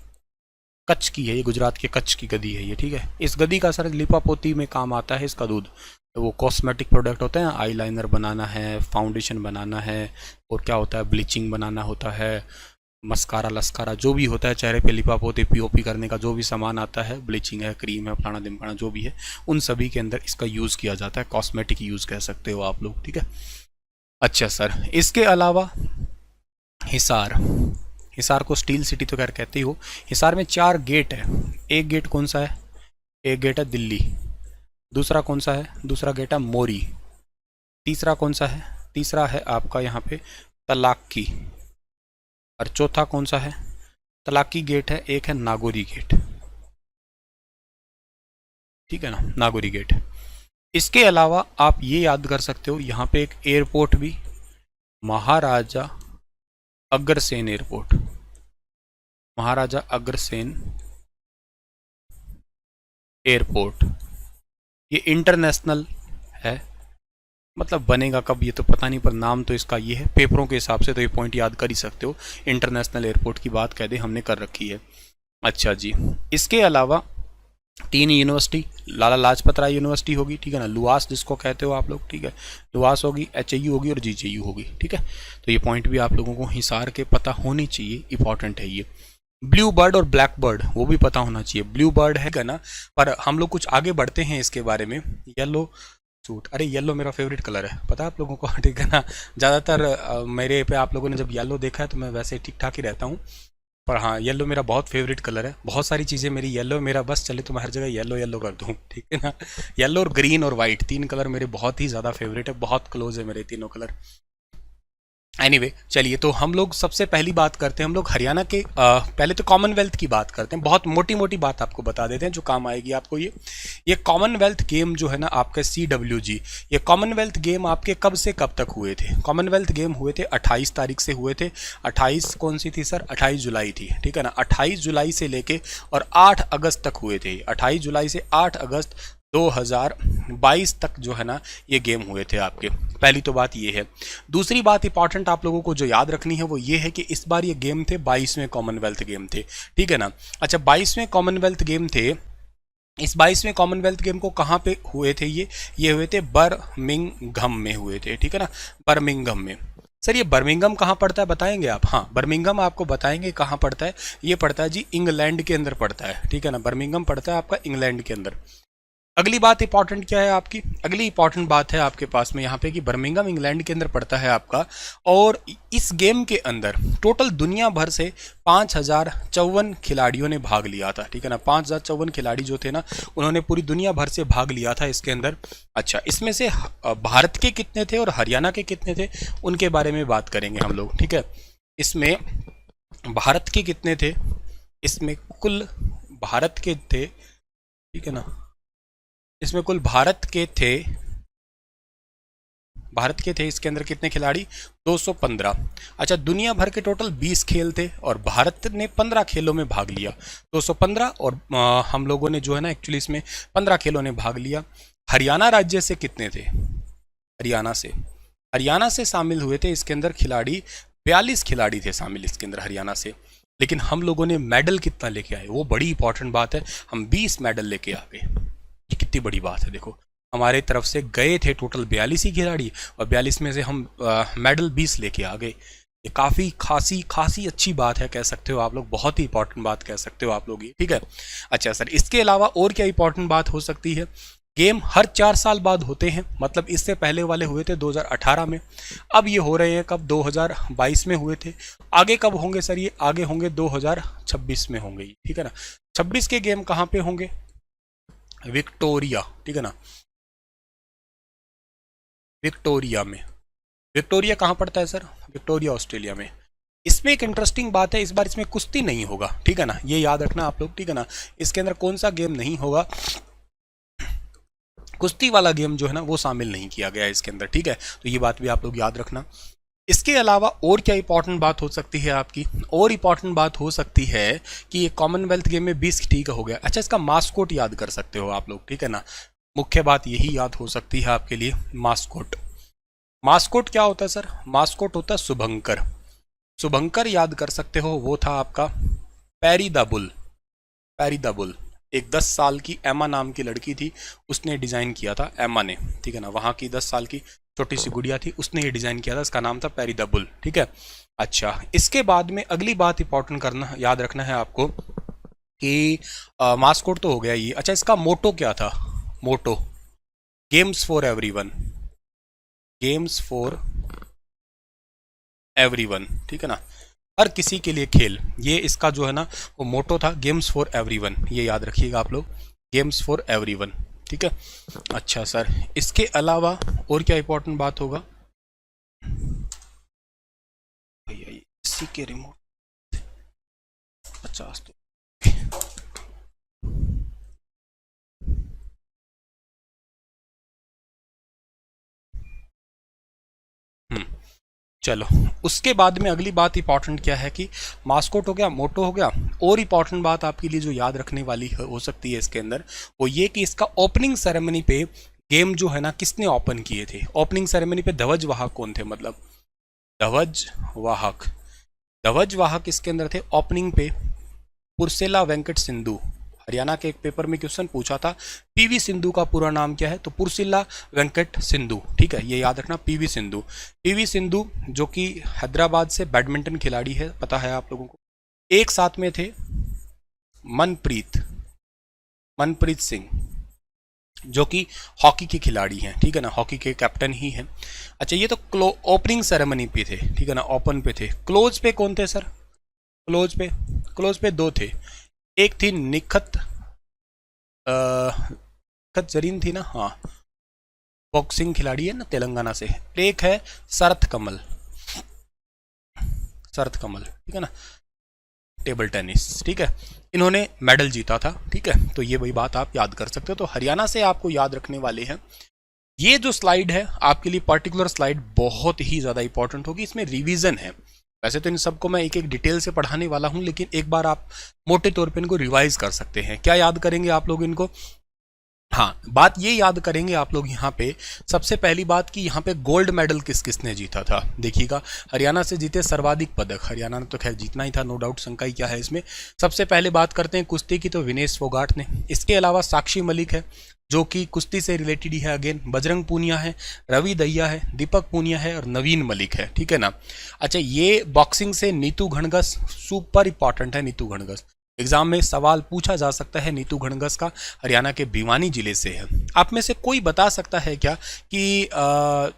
कच्छ की है ये, गुजरात के कच्छ की गधी है ये, ठीक है। इस गधी का सर लिपापोती में काम आता है इसका दूध। वो कॉस्मेटिक प्रोडक्ट होते हैं, आईलाइनर बनाना है, फाउंडेशन बनाना है, और क्या होता है, ब्लीचिंग बनाना होता है, मस्कारा लस्कारा जो भी होता है चेहरे पे लिपापोती पीओपी करने का जो भी सामान आता है, ब्लीचिंग है, क्रीम है, फलाना दिमकाना जो भी है, उन सभी के अंदर इसका यूज़ किया जाता है। कॉस्मेटिक यूज़ कह सकते हो आप लोग, ठीक है। अच्छा सर, इसके अलावा हिसार को स्टील सिटी तो खैर कहते ही हो। हिसार में 4 गेट है। एक गेट कौन सा है? एक गेट है दिल्ली। दूसरा कौन सा है? दूसरा गेट है मोरी। तीसरा कौन सा है? तीसरा है आपका यहाँ पे तलाकी। और चौथा कौन सा है? तलाकी गेट है। एक है नागौरी गेट, ठीक है ना, नागौरी गेट। इसके अलावा आप ये याद कर सकते हो, यहाँ पे एक एयरपोर्ट भी, महाराजा अग्रसेन एयरपोर्ट, महाराजा अग्रसेन एयरपोर्ट। ये इंटरनेशनल है, मतलब बनेगा कब ये तो पता नहीं, पर नाम तो इसका ये है। पेपरों के हिसाब से तो ये पॉइंट याद कर ही सकते हो, इंटरनेशनल एयरपोर्ट की बात कह दे हमने कर रखी है। अच्छा जी, इसके अलावा 3 यूनिवर्सिटी, लाला लाजपत राय यूनिवर्सिटी होगी, ठीक है ना, लुआस जिसको कहते हो आप लोग, ठीक है, लुआस होगी, HAU होगी और GJU होगी, ठीक है। तो ये पॉइंट भी आप लोगों को हिसार के पता होनी चाहिए, इंपॉर्टेंट है ये। ब्लू बर्ड और ब्लैक बर्ड वो भी पता होना चाहिए। ब्लू बर्ड है ना, पर हम लोग कुछ आगे बढ़ते हैं इसके बारे में। येलो सूट, अरे येलो मेरा फेवरेट कलर है, पता है आप लोगों को, ठीक है ना। ज़्यादातर मेरे पे आप लोगों ने जब येलो देखा है तो मैं वैसे ठीक ठाक ही रहता हूँ, पर हाँ येलो मेरा बहुत फेवरेट कलर है। बहुत सारी चीज़ें मेरी येलो, मेरा बस चले तो मैं हर जगह येलो येलो कर दूँ, ठीक है ना। येलो और ग्रीन और वाइट 3 कलर मेरे बहुत ही ज़्यादा फेवरेट है, बहुत क्लोज है मेरे तीनों कलर। एनीवे चलिए, तो हम लोग सबसे पहली बात करते हैं, हम लोग हरियाणा के पहले तो कॉमनवेल्थ की बात करते हैं। बहुत मोटी मोटी बात आपको बता देते हैं जो काम आएगी आपको। ये कॉमनवेल्थ गेम जो है ना आपका CWG, ये कॉमनवेल्थ गेम आपके कब से कब तक हुए थे? कॉमनवेल्थ गेम हुए थे 28 तारीख से हुए थे। 28 कौन सी थी सर? 28 जुलाई थी, ठीक है ना। 28 जुलाई से लेके और 8 अगस्त तक हुए थे। 28 जुलाई से 8 अगस्त 2022 तक जो है ना ये गेम हुए थे आपके। पहली तो बात ये है। दूसरी बात इंपॉर्टेंट आप लोगों को जो याद रखनी है वो ये है कि इस बार ये गेम थे 22वें कॉमनवेल्थ गेम थे, ठीक है ना। अच्छा, 22वें कॉमनवेल्थ गेम थे। इस 22वें कॉमनवेल्थ गेम को कहाँ पे हुए थे? ये हुए थे बर्मिंघम में हुए थे, ठीक है ना, बर्मिंघम में। सर ये बर्मिंघम कहाँ पड़ता है बताएंगे आप? हाँ, बर्मिंघम आपको बताएंगे कहाँ पड़ता है। ये पड़ता है जी इंग्लैंड के अंदर पड़ता है, ठीक है ना। बर्मिंघम पड़ता है आपका इंग्लैंड के अंदर। अगली बात इंपॉर्टेंट क्या है आपकी, अगली इंपॉर्टेंट बात है आपके पास में यहाँ पे कि बर्मिंघम इंग्लैंड के अंदर पड़ता है आपका। और इस गेम के अंदर टोटल दुनिया भर से 5054 खिलाड़ियों ने भाग लिया था, ठीक है ना। 5054 खिलाड़ी जो थे ना, उन्होंने पूरी दुनिया भर से भाग लिया था इसके अंदर। अच्छा, इसमें से भारत के कितने थे और हरियाणा के कितने थे, उनके बारे में बात करेंगे हम लोग, ठीक है। इसमें भारत के कितने थे, इसमें कुल भारत के थे, ठीक है ना। इसमें कुल भारत के थे इसके अंदर कितने खिलाड़ी, 215। अच्छा, दुनिया भर के टोटल 20 खेल थे और भारत ने 15 खेलों में भाग लिया, 215। और हम लोगों ने जो है ना एक्चुअली इसमें 15 खेलों ने भाग लिया। हरियाणा राज्य से कितने थे, हरियाणा से शामिल हुए थे इसके अंदर खिलाड़ी, 42 खिलाड़ी थे शामिल इसके अंदर हरियाणा से। लेकिन हम लोगों ने मेडल कितना लेके आए, वो बड़ी इंपॉर्टेंट बात है। हम 20 मेडल लेके आ गए, ये कितनी बड़ी बात है। देखो, हमारे तरफ से गए थे टोटल 42 ही खिलाड़ी और 42 में से हम मेडल 20 लेके आ गए। ये काफ़ी खासी अच्छी बात है, कह सकते हो आप लोग, बहुत ही इंपॉर्टेंट बात कह सकते हो आप लोग ये, ठीक है। अच्छा सर, इसके अलावा और क्या इंपॉर्टेंट बात हो सकती है, गेम हर 4 साल बाद होते हैं, मतलब इससे पहले वाले हुए थे 2018 में, अब ये हो रहे हैं कब, 2022 में हुए थे। आगे कब होंगे सर ये, आगे होंगे 2026 में होंगे, ठीक है ना। 26 के गेम कहाँ पे होंगे, विक्टोरिया, ठीक है ना, विक्टोरिया में। विक्टोरिया कहाँ पड़ता है सर, विक्टोरिया ऑस्ट्रेलिया में। इसमें एक इंटरेस्टिंग बात है, इस बार इसमें कुश्ती नहीं होगा, ठीक है ना, ये याद रखना आप लोग, ठीक है ना। इसके अंदर कौन सा गेम नहीं होगा, कुश्ती वाला गेम जो है ना वो शामिल नहीं किया गया इसके अंदर, ठीक है। तो ये बात भी आप लोग याद रखना। इसके अलावा और क्या इंपॉर्टेंट बात हो सकती है आपकी, और इंपॉर्टेंट बात हो सकती है कि ये कॉमनवेल्थ गेम में 20 ठीक हो गया। अच्छा, इसका मास्कोट याद कर सकते हो आप लोग, ठीक है ना। मुख्य बात यही याद हो सकती है आपके लिए, मास्कोट। मास्कोट क्या होता है सर, मास्कोट होता है शुभंकर। शुभंकर याद कर सकते हो, वो था आपका Parry the bull. Parry the bull एक 10 साल की एमा नाम की लड़की थी, उसने डिज़ाइन किया था, एमा ने, ठीक है ना। वहाँ की 10 साल की छोटी सी गुड़िया थी, उसने ये डिज़ाइन किया था, इसका नाम था पैरी द बुल, ठीक है। अच्छा, इसके बाद में अगली बात इंपॉर्टेंट करना, याद रखना है आपको कि मास्कोट तो हो गया ये। अच्छा, इसका मोटो क्या था, motto games for everyone, games for everyone, ठीक है ना, हर किसी के लिए खेल, ये इसका जो है ना वो मोटो था, गेम्स फॉर एवरीवन, ये याद रखिएगा आप लोग, गेम्स फॉर एवरीवन, ठीक है। अच्छा सर, इसके अलावा और क्या इंपॉर्टेंट बात होगा, भैया इसी के रिमोट 50 तो चलो, उसके बाद में अगली बात इंपॉर्टेंट क्या है कि मास्कोट हो गया, मोटो हो गया, और इंपॉर्टेंट बात आपके लिए जो याद रखने वाली हो सकती है इसके अंदर, वो ये कि इसका ओपनिंग सेरेमनी पे गेम जो है ना किसने ओपन किए थे। ओपनिंग सेरेमनी पे ध्वज वाहक कौन थे, मतलब ध्वज वाहक इसके अंदर थे ओपनिंग पे, पुरसेला वेंकट सिंधु। हरियाणा के एक पेपर में क्वेश्चन पूछा था, पीवी सिंधु का पूरा नाम क्या है, तो पुरसिला वेंकट सिंधु, ठीक है, ये याद रखना, पीवी सिंधु। पीवी सिंधु जो कि हैदराबाद से बैडमिंटन खिलाड़ी है, पता है आप लोगों को। एक साथ में थे मनप्रीत सिंह जो कि हॉकी के खिलाड़ी हैं, ठीक है ना, हॉकी के कैप्टन ही हैं। अच्छा, ये तो ओपनिंग सेरेमनी पे थे, ठीक है ना, ओपन पे थे। क्लोज पे कौन थे सर, क्लोज पे 2 थे, एक थी निखत जरीन थी ना, हाँ, बॉक्सिंग खिलाड़ी है ना तेलंगाना से। एक है शरत कमल, ठीक है ना, टेबल टेनिस, ठीक है, इन्होंने मेडल जीता था, ठीक है। तो ये वही बात आप याद कर सकते हो। तो हरियाणा से आपको याद रखने वाले हैं। ये जो स्लाइड है आपके लिए, पर्टिकुलर स्लाइड बहुत ही ज़्यादा इंपॉर्टेंट होगी, इसमें रिवीजन है। वैसे तो इन सबको मैं एक एक डिटेल से पढ़ाने वाला हूं, लेकिन एक बार आप मोटे तौर पे इनको रिवाइज कर सकते हैं। क्या याद करेंगे आप लोग इनको, हाँ, बात ये याद करेंगे आप लोग यहाँ पे, सबसे पहली बात कि यहाँ पे गोल्ड मेडल किस किसने जीता था। देखिएगा, हरियाणा से जीते सर्वाधिक पदक, हरियाणा ने तो खैर जीतना ही था, नो डाउट, शंका ही क्या है इसमें। सबसे पहले बात करते हैं कुश्ती की, तो विनेश फोगाट ने। इसके अलावा साक्षी मलिक है जो कि कुश्ती से रिलेटेड ही है अगेन, बजरंग पूनिया है, रवि दहिया है, दीपक पूनिया है और नवीन मलिक है, ठीक है ना। अच्छा, ये बॉक्सिंग से नीतू घणगस, सुपर इंपॉर्टेंट है नीतू घणगस, एग्जाम में सवाल पूछा जा सकता है नीतू घणगस का, हरियाणा के भिवानी जिले से है। आप में से कोई बता सकता है क्या कि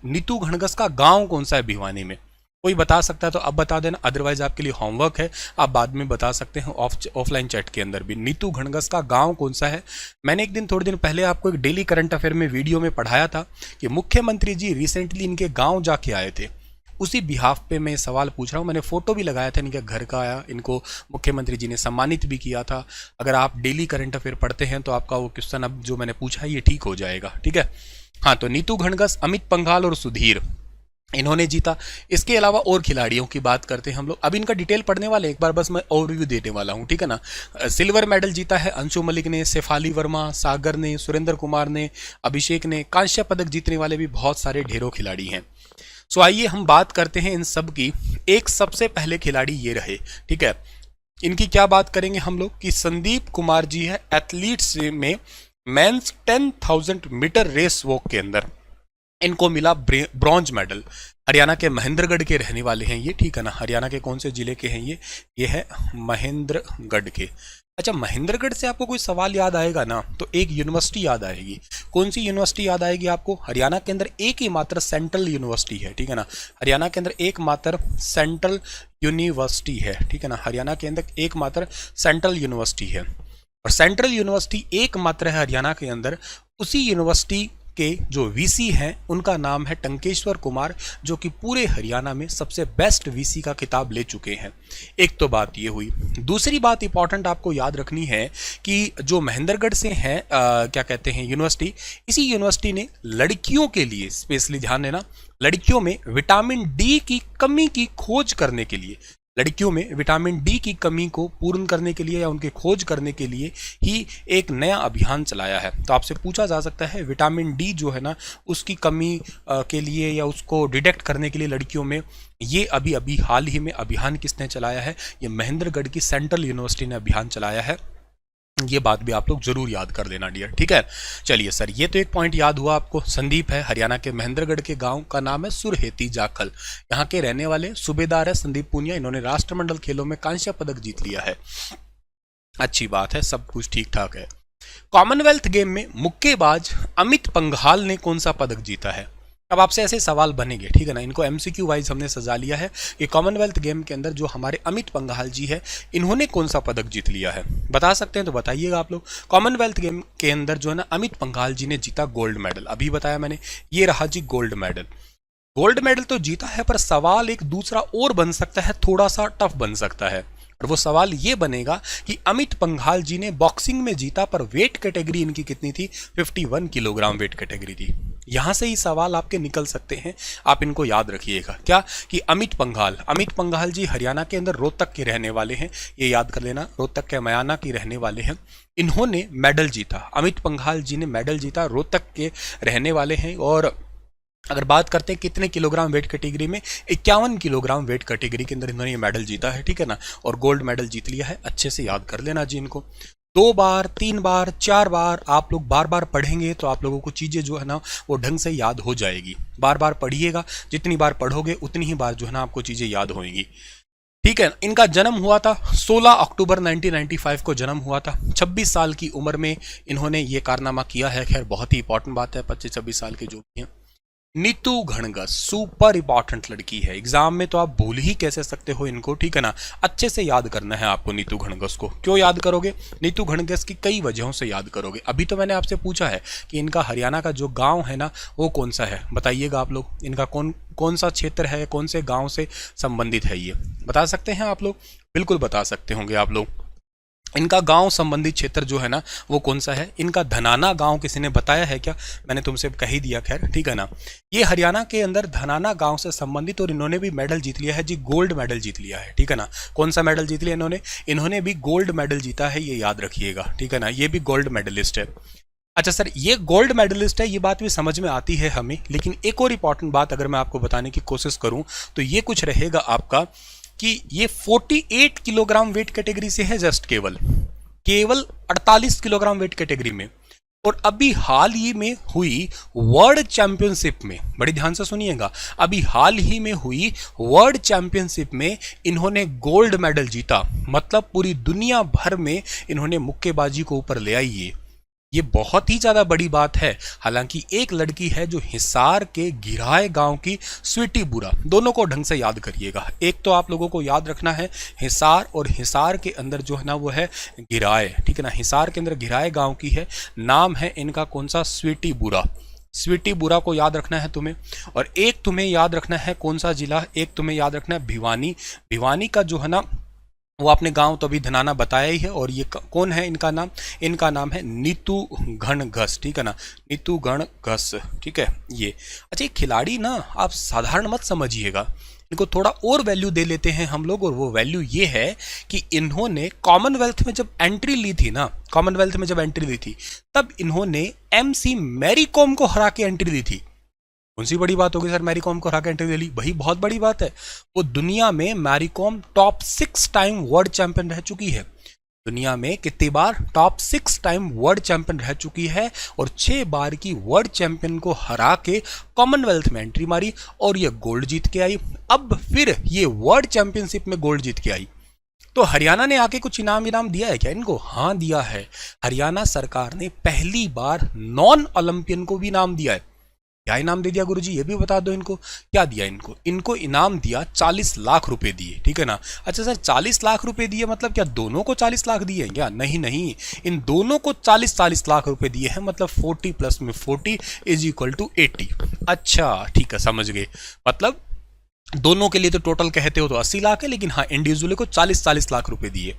नीतू घणगस का गांव कौन सा है भिवानी में? कोई बता सकता है तो अब बता देना, अदरवाइज आपके लिए होमवर्क है, आप बाद में बता सकते हैं ऑफलाइन चैट के अंदर भी। नीतू घणगस का गांव कौन सा है? मैंने एक दिन, थोड़े दिन पहले आपको एक डेली करंट अफेयर में वीडियो में पढ़ाया था कि मुख्यमंत्री जी रिसेंटली इनके गाँव जाके आए थे, उसी बिहाफ पे मैं सवाल पूछ रहा हूँ। मैंने फोटो भी लगाया था इनके घर का आया, इनको मुख्यमंत्री जी ने सम्मानित भी किया था। अगर आप डेली करंट अफेयर पढ़ते हैं तो आपका वो क्वेश्चन अब जो मैंने पूछा है ये ठीक हो जाएगा, ठीक है। हाँ, तो नीतू घणगस, अमित पंघाल और सुधीर, इन्होंने जीता। इसके अलावा और खिलाड़ियों की बात करते हैं हम लोग, अब इनका डिटेल पढ़ने वाले, एक बार बस मैं ओवरव्यू देने वाला हूँ, ठीक है ना। सिल्वर मेडल जीता है अंशु मलिक ने, शेफाली वर्मा, सागर ने, सुरेंद्र कुमार ने, अभिषेक ने। कांस्य पदक जीतने वाले भी बहुत सारे ढेरों खिलाड़ी हैं। सो आइए हम बात करते हैं इन सब की। एक सबसे पहले खिलाड़ी ये रहे, ठीक है, इनकी क्या बात करेंगे हम लोग कि संदीप कुमार जी है, एथलीट्स में मेंस 10,000 मीटर रेस वॉक के अंदर इनको मिला ब्रॉन्ज मेडल। हरियाणा के महेंद्रगढ़ के रहने वाले हैं ये, ठीक है ना। हरियाणा के कौन से जिले के हैं ये है महेंद्रगढ़ के। अच्छा, महेंद्रगढ़ से आपको कोई सवाल याद आएगा ना तो एक यूनिवर्सिटी याद आएगी। कौन सी यूनिवर्सिटी याद आएगी आपको? हरियाणा के अंदर एक ही मात्र सेंट्रल यूनिवर्सिटी है, ठीक है ना। हरियाणा के अंदर एक मात्र सेंट्रल यूनिवर्सिटी है, ठीक है ना। हरियाणा के अंदर एक मात्र सेंट्रल यूनिवर्सिटी है, और सेंट्रल यूनिवर्सिटी एक मात्र है हरियाणा के अंदर। उसी यूनिवर्सिटी के जो वीसी हैं उनका नाम है टंकेश्वर कुमार, जो कि पूरे हरियाणा में सबसे बेस्ट वीसी का खिताब ले चुके हैं। एक तो बात ये हुई। दूसरी बात इंपॉर्टेंट आपको याद रखनी है कि जो महेंद्रगढ़ से है क्या कहते हैं यूनिवर्सिटी, इसी यूनिवर्सिटी ने लड़कियों के लिए स्पेशली ध्यान देना, लड़कियों में विटामिन डी की कमी की खोज करने के लिए, लड़कियों में विटामिन डी की कमी को पूर्ण करने के लिए या उनके खोज करने के लिए ही एक नया अभियान चलाया है। तो आपसे पूछा जा सकता है विटामिन डी जो है ना उसकी कमी के लिए या उसको डिटेक्ट करने के लिए लड़कियों में, ये अभी हाल ही में अभियान किसने चलाया है? ये महेंद्रगढ़ की सेंट्रल यूनिवर्सिटी ने अभियान चलाया है। ये बात भी आप लोग जरूर याद कर लेना डियर, ठीक है। चलिए सर, ये तो एक पॉइंट याद हुआ आपको। संदीप है, हरियाणा के महेंद्रगढ़ के गांव का नाम है सुरहेती जाखल, यहाँ के रहने वाले सूबेदार है संदीप पूनिया। इन्होंने राष्ट्रमंडल खेलों में कांस्य पदक जीत लिया है। अच्छी बात है, सब कुछ ठीक ठाक है। कॉमनवेल्थ गेम में मुक्केबाज अमित पंघाल ने कौन सा पदक जीता है? अब आपसे ऐसे सवाल बनेंगे, ठीक है ना। इनको एमसीक्यू वाइज हमने सजा लिया है कि कॉमनवेल्थ गेम के अंदर जो हमारे अमित पंघाल जी है इन्होंने कौन सा पदक जीत लिया है, बता सकते हैं तो बताइएगा आप लोग। कॉमनवेल्थ गेम के अंदर जो है ना अमित पंघाल जी ने जीता गोल्ड मेडल, अभी बताया मैंने, ये रहा जी गोल्ड मेडल। गोल्ड मेडल तो जीता है, पर सवाल एक दूसरा और बन सकता है, थोड़ा सा टफ बन सकता है। और वो सवाल ये बनेगा कि अमित पंघाल जी ने बॉक्सिंग में जीता, पर वेट कैटेगरी इनकी कितनी थी? 51 किलोग्राम वेट कैटेगरी थी। यहां से ही सवाल आपके निकल सकते हैं, आप इनको याद रखिएगा। क्या कि अमित पंघाल जी हरियाणा के अंदर रोहतक के रहने वाले हैं, ये याद कर लेना, रोहतक के मयाना के रहने वाले हैं। इन्होंने मेडल जीता, अमित पंघाल जी ने मेडल जीता, रोहतक के रहने वाले हैं। और अगर बात करते हैं कितने किलोग्राम वेट कैटेगरी में, 51 किलोग्राम वेट कैटेगरी के अंदर इन्होंने ये मेडल जीता है, ठीक है ना। और गोल्ड मेडल जीत लिया है, अच्छे से याद कर लेना जी इनको। 2 बार, 3 बार, 4 बार आप लोग बार बार पढ़ेंगे तो आप लोगों को चीज़ें जो है ना वो ढंग से याद हो जाएगी। बार बार पढ़िएगा, जितनी बार पढ़ोगे उतनी ही बार जो है ना आपको चीज़ें याद होंगी, ठीक है। इनका जन्म हुआ था 16 अक्टूबर 1995 को जन्म हुआ था। 26 साल की उम्र में इन्होंने ये कारनामा किया है। खैर बहुत ही इंपॉर्टेंट बात है, 25-26 साल के जो भी हैं। नीतू घणगस सुपर इंपॉर्टेंट लड़की है, एग्जाम में तो आप भूल ही कैसे सकते हो इनको, ठीक है ना। अच्छे से याद करना है आपको नीतू घणगस को। क्यों याद करोगे नीतू घणगस की? कई वजहों से याद करोगे। अभी तो मैंने आपसे पूछा है कि इनका हरियाणा का जो गांव है ना वो कौन सा है, बताइएगा आप लोग। इनका कौन सा क्षेत्र है, कौन से गांव से संबंधित है, ये बता सकते हैं आप लोग? बिल्कुल बता सकते होंगे आप लोग। इनका गांव संबंधित क्षेत्र जो है ना वो कौन सा है? इनका धनाना गांव किसी ने बताया है क्या? मैंने तुमसे कह ही दिया, खैर ठीक है ना। ये हरियाणा के अंदर धनाना गांव से संबंधित, और इन्होंने भी मेडल जीत लिया है जी, गोल्ड मेडल जीत लिया है, ठीक है ना। कौन सा मेडल जीत लिया इन्होंने भी गोल्ड मेडल जीता है, ये याद रखिएगा, ठीक है ना। ये भी गोल्ड मेडलिस्ट है। अच्छा सर, ये गोल्ड मेडलिस्ट है, ये बात भी समझ में आती है हमें, लेकिन एक और इंपॉर्टेंट बात अगर मैं आपको बताने की कोशिश करूं तो ये कुछ रहेगा आपका कि ये 48 किलोग्राम वेट कैटेगरी से है, जस्ट केवल केवल 48 किलोग्राम वेट कैटेगरी में। और अभी हाल ही में हुई वर्ल्ड चैंपियनशिप में, बड़ी ध्यान से सुनिएगा, अभी हाल ही में हुई वर्ल्ड चैंपियनशिप में इन्होंने गोल्ड मेडल जीता। मतलब पूरी दुनिया भर में इन्होंने मुक्केबाजी को ऊपर ले आई। ये बहुत ही ज्यादा बड़ी बात है। हालांकि एक लड़की है जो हिसार के गिराए गांव की स्वीटी बुरा, दोनों को ढंग से याद करिएगा। एक तो आप लोगों को याद रखना है हिसार, और हिसार के अंदर जो है ना वो है गिराए, ठीक है ना। हिसार के अंदर गिराए गांव की है, नाम है इनका कौन सा, स्वीटी बुरा। स्वीटी बुरा को याद रखना है तुम्हें। और एक तुम्हें याद रखना है कौन सा जिला, एक तुम्हें याद रखना है भिवानी। भिवानी का जो है ना वो आपने गांव तो अभी धनाना बताया ही है। और ये कौन है, इनका नाम है नीतू घन घस, ठीक है ना, नीतू घन घस, ठीक है ये। अच्छा, ये खिलाड़ी ना आप साधारण मत समझिएगा, इनको थोड़ा और वैल्यू दे लेते हैं हम लोग। और वो वैल्यू ये है कि इन्होंने कॉमनवेल्थ में जब एंट्री ली थी ना, कॉमनवेल्थ में जब एंट्री ली थी तब इन्होंने MC मैरी कॉम को हरा के एंट्री ली थी। कौन सी बड़ी बात होगी सर, मैरी कॉम को हरा के एंट्री ले ली, वही बहुत बड़ी बात है। वो दुनिया में Mary Kom top 6 time world champion रह चुकी है। दुनिया में कितनी बार टॉप 6 टाइम वर्ल्ड चैंपियन रह चुकी है, और 6 बार की वर्ल्ड चैंपियन को हरा के कॉमनवेल्थ में एंट्री मारी और ये गोल्ड जीत के आई। अब फिर ये वर्ल्ड चैंपियनशिप में गोल्ड जीत के आई। तो हरियाणा ने आके कुछ इनाम दिया है क्या इनको? हाँ दिया है। हरियाणा सरकार ने पहली बार नॉन ओलंपियन को भी इनाम दिया है। क्या इनाम दे दिया गुरुजी, ये भी बता दो इनको। क्या दिया इनको इनाम दिया 40 लाख रुपए दिए, ठीक है ना। अच्छा सर, 40 लाख रुपए दिए मतलब क्या दोनों को 40 लाख दिए हैं क्या? नहीं, इन दोनों को 40 लाख रुपए दिए हैं। मतलब 40 प्लस में 40 इज इक्वल टू 80। अच्छा ठीक है, समझ गए। मतलब दोनों के लिए तो टोटल कहते हो तो 80 लाख है, लेकिन हाँ इंडिविजुअल को 40 लाख रुपए दिए।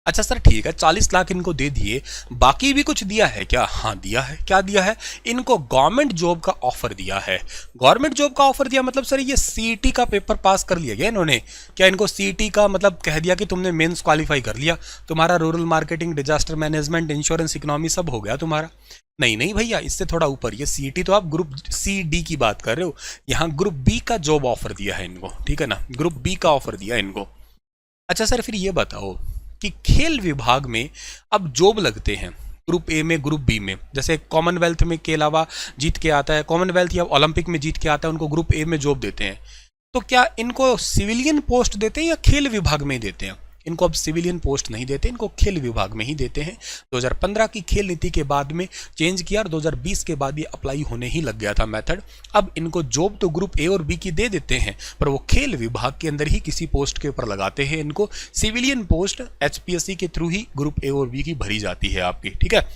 अच्छा सर ठीक है, 40 लाख इनको दे दिए, बाकी भी कुछ दिया है क्या? हाँ दिया है। क्या दिया है? इनको गवर्नमेंट जॉब का ऑफर दिया है। गवर्नमेंट जॉब का ऑफर दिया मतलब सर ये CET का पेपर पास कर लिया गया इन्होंने? क्या इनको CET का मतलब कह दिया कि तुमने मेंस क्वालिफाई कर लिया, तुम्हारा rural marketing, disaster management, insurance, economy सब हो गया तुम्हारा? नहीं भैया, इससे थोड़ा ऊपर। ये CET तो आप ग्रुप CD की बात कर रहे हो, यहाँ ग्रुप B का जॉब ऑफर दिया है इनको, ठीक है ना, ग्रुप B का ऑफर दिया इनको। अच्छा सर फिर ये बताओ कि खेल विभाग में अब जॉब लगते हैं ग्रुप A में, ग्रुप B में, जैसे कॉमनवेल्थ में के अलावा जीत के आता है, कॉमनवेल्थ या ओलंपिक में जीत के आता है, उनको ग्रुप A में जॉब देते हैं। तो क्या इनको सिविलियन पोस्ट देते हैं या खेल विभाग में देते हैं? इनको अब सिविलियन पोस्ट नहीं देते, इनको खेल विभाग में ही देते हैं। 2015 की खेल नीति के बाद में चेंज किया और 2020 के बाद ये अप्लाई होने ही लग गया था मेथड। अब इनको जॉब तो ग्रुप A और B की दे देते हैं, पर वो खेल विभाग के अंदर ही किसी पोस्ट के ऊपर लगाते हैं इनको। सिविलियन पोस्ट HPSC के थ्रू ही ग्रुप A और B की भरी जाती है आपकी, ठीक है।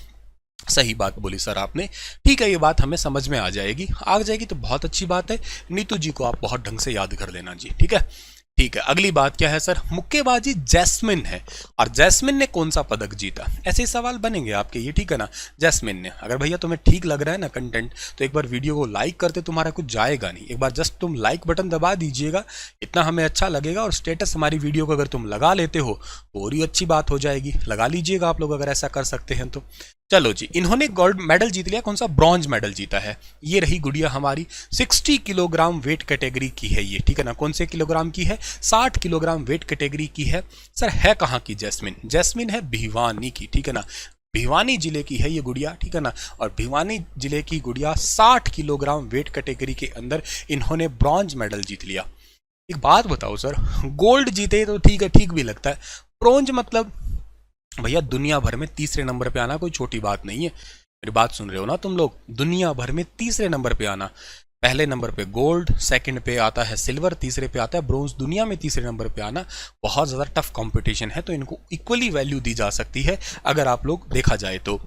सही बात बोली सर आपने, ठीक है, ये बात हमें समझ में आ जाएगी तो बहुत अच्छी बात है। नीतू जी को आप बहुत ढंग से याद कर लेना जी, ठीक है। ठीक है, अगली बात क्या है सर? मुक्केबाजी जैस्मिन है, और जैस्मिन ने कौन सा पदक जीता? ऐसे ही सवाल बनेंगे आपके ये, ठीक है ना। जैस्मिन ने, अगर भैया तुम्हें ठीक लग रहा है ना कंटेंट, तो एक बार वीडियो को लाइक करते, तुम्हारा कुछ जाएगा नहीं, एक बार जस्ट तुम लाइक बटन दबा दीजिएगा, इतना हमें अच्छा लगेगा। और स्टेटस हमारी वीडियो को अगर तुम लगा लेते हो तो और ही अच्छी बात हो जाएगी। लगा लीजिएगा आप लोग अगर ऐसा कर सकते हैं तो। चलो जी, इन्होंने गोल्ड मेडल जीत लिया, कौन सा? ब्रॉन्ज मेडल जीता है। ये रही गुड़िया हमारी, 60 किलोग्राम वेट कैटेगरी की है ये, ठीक है ना। कौन से किलोग्राम की है? 60 किलोग्राम वेट कैटेगरी की है। सर है कहाँ की जैस्मिन? जैस्मिन है भिवानी की, ठीक है ना, भिवानी जिले की है ये गुड़िया, ठीक है ना। और भिवानी जिले की गुड़िया 60 किलोग्राम वेट कैटेगरी के अंदर इन्होंने ब्रॉन्ज मेडल जीत लिया। एक बात बताओ सर, गोल्ड जीते तो ठीक है, ठीक भी लगता है, ब्रॉन्ज मतलब भैया दुनिया भर में तीसरे नंबर पे आना कोई छोटी बात नहीं है। मेरी बात सुन रहे हो ना तुम लोग? दुनिया भर में तीसरे नंबर पे आना, पहले नंबर पे गोल्ड, सेकंड पे आता है सिल्वर, तीसरे पे आता है ब्रोंज। दुनिया में तीसरे नंबर पे आना बहुत ज़्यादा टफ कंपटीशन है, तो इनको इक्वली वैल्यू दी जा सकती है अगर आप लोग देखा जाए तो।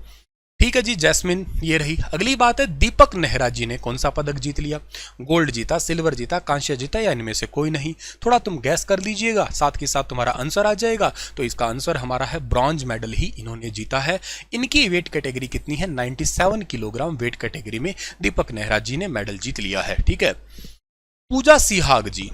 ठीक है जी, जैस्मिन ये रही। अगली बात है दीपक नेहरा जी ने कौन सा पदक जीत लिया? गोल्ड जीता, सिल्वर जीता, कांस्य जीता, या इनमें से कोई नहीं? थोड़ा तुम गैस कर लीजिएगा, साथ के साथ तुम्हारा आंसर आ जाएगा। तो इसका आंसर हमारा है ब्रॉन्ज मेडल ही इन्होंने जीता है। इनकी वेट कैटेगरी कितनी है? 97 किलोग्राम वेट कैटेगरी में दीपक नेहरा जी ने मेडल जीत लिया है, ठीक है। पूजा सिहाग जी,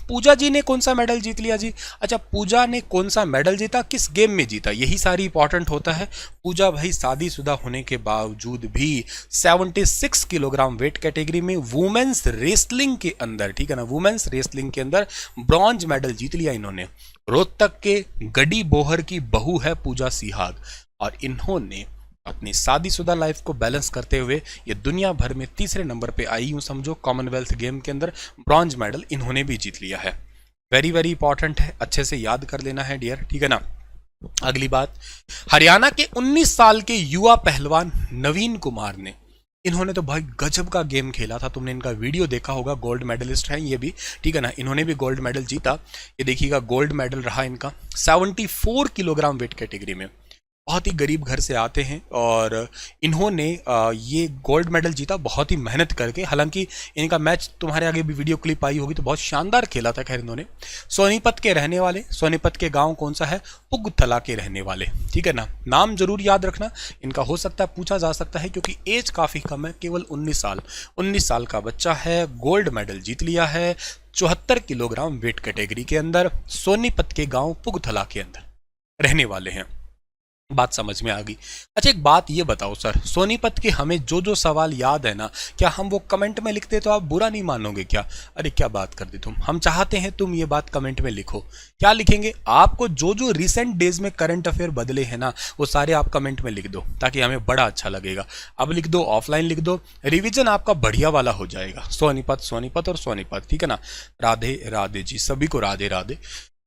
पूजा जी ने कौन सा मेडल जीत लिया जी? अच्छा, पूजा ने कौन सा मेडल जीता, किस गेम में जीता, यही सारी इंपॉर्टेंट होता है। पूजा भाई शादीशुदा होने के बावजूद भी 76 किलोग्राम वेट कैटेगरी में वुमेन्स रेसलिंग के अंदर, ठीक है ना, वुमेन्स रेसलिंग के अंदर ब्रॉन्ज मेडल जीत लिया इन्होंने। रोहतक के गडी बोहर की बहू है पूजा सिहाग, और इन्होंने अपनी शादीशुदा लाइफ को बैलेंस करते हुए ये दुनिया भर में तीसरे नंबर पे आई, यूं समझो, कॉमनवेल्थ गेम के अंदर ब्रॉन्ज मेडल इन्होंने भी जीत लिया है। वेरी वेरी इंपॉर्टेंट है, अच्छे से याद कर लेना है डियर, ठीक है ना। अगली बात, हरियाणा के 19 साल के युवा पहलवान नवीन कुमार ने, इन्होंने तो भाई गजब का गेम खेला था, तुमने इनका वीडियो देखा होगा, गोल्ड मेडलिस्ट हैं ये भी, ठीक है ना, इन्होंने भी गोल्ड मेडल जीता। ये देखिएगा गोल्ड मेडल रहा इनका 74 किलोग्राम वेट कैटेगरी में। बहुत ही गरीब घर से आते हैं और इन्होंने ये गोल्ड मेडल जीता बहुत ही मेहनत करके। हालांकि इनका मैच तुम्हारे आगे भी वीडियो क्लिप आई होगी, तो बहुत शानदार खेला था। खैर इन्होंने सोनीपत के रहने वाले, सोनीपत के गांव कौन सा है, पुगथला के रहने वाले, ठीक है ना। नाम जरूर याद रखना इनका, हो सकता है पूछा जा सकता है क्योंकि एज काफ़ी कम है, केवल 19 साल का बच्चा है, गोल्ड मेडल जीत लिया है 74 किलोग्राम वेट कैटेगरी के अंदर, सोनीपत के गाँव पुगथला के अंदर रहने वाले हैं। बात समझ में आ गई। अच्छा एक बात ये बताओ सर, सोनीपत के हमें जो जो सवाल याद है ना, क्या हम वो कमेंट में लिखते तो आप बुरा नहीं मानोगे क्या? अरे क्या बात कर दी तुम, हम चाहते हैं तुम ये बात कमेंट में लिखो। क्या लिखेंगे? आपको जो जो रिसेंट डेज में करंट अफेयर बदले हैं ना, वो सारे आप कमेंट में लिख दो, ताकि हमें बड़ा अच्छा लगेगा। अब लिख दो, ऑफलाइन लिख दो, रिविजन आपका बढ़िया वाला हो जाएगा। सोनीपत सोनीपत और सोनीपत, ठीक है ना। राधे राधे जी, सभी को राधे राधे।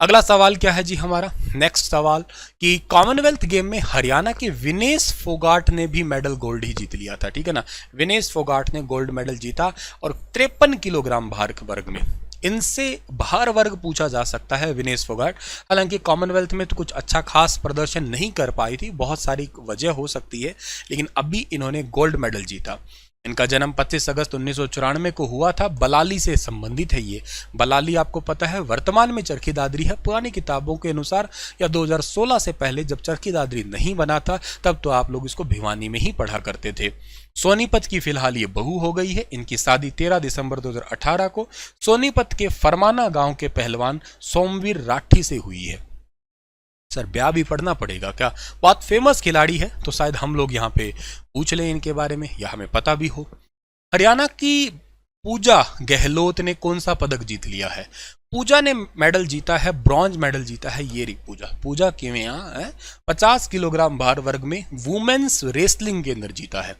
अगला सवाल क्या है जी हमारा, नेक्स्ट सवाल कि कॉमनवेल्थ गेम में हरियाणा के विनेश फोगाट ने भी मेडल गोल्ड ही जीत लिया था, ठीक है ना। विनेश फोगाट ने गोल्ड मेडल जीता और 53 किलोग्राम भार वर्ग में। इनसे भार वर्ग पूछा जा सकता है विनेश फोगाट। हालांकि कॉमनवेल्थ में तो कुछ अच्छा खास प्रदर्शन नहीं कर पाई थी, बहुत सारी वजह हो सकती है, लेकिन अभी इन्होंने गोल्ड मेडल जीता। इनका जन्म 25 अगस्त 1994 को हुआ था। बलाली से संबंधित है ये। बलाली आपको पता है वर्तमान में चरखी दादरी है। पुरानी किताबों के अनुसार या 2016 से पहले जब चरखी दादरी नहीं बना था, तब तो आप लोग इसको भिवानी में ही पढ़ा करते थे। सोनीपत की फिलहाल ये बहू हो गई है। इनकी शादी 13 दिसंबर 2018 को सोनीपत के फरमाना गांव के पहलवान सोमवीर राठी से हुई है। सर ब्याह भी पढ़ना पड़ेगा क्या? बहुत फेमस खिलाड़ी है, तो शायद हम लोग यहाँ पे पूछ लें इनके बारे में, या हमें पता भी हो। हरियाणा की पूजा गहलोत ने कौन सा पदक जीत लिया है? पूजा ने मेडल जीता है, ब्रॉन्ज मेडल जीता है। ये रही पूजा। पूजा के यहाँ 50 किलोग्राम भार वर्ग में वुमेन्स रेसलिंग के अंदर जीता है।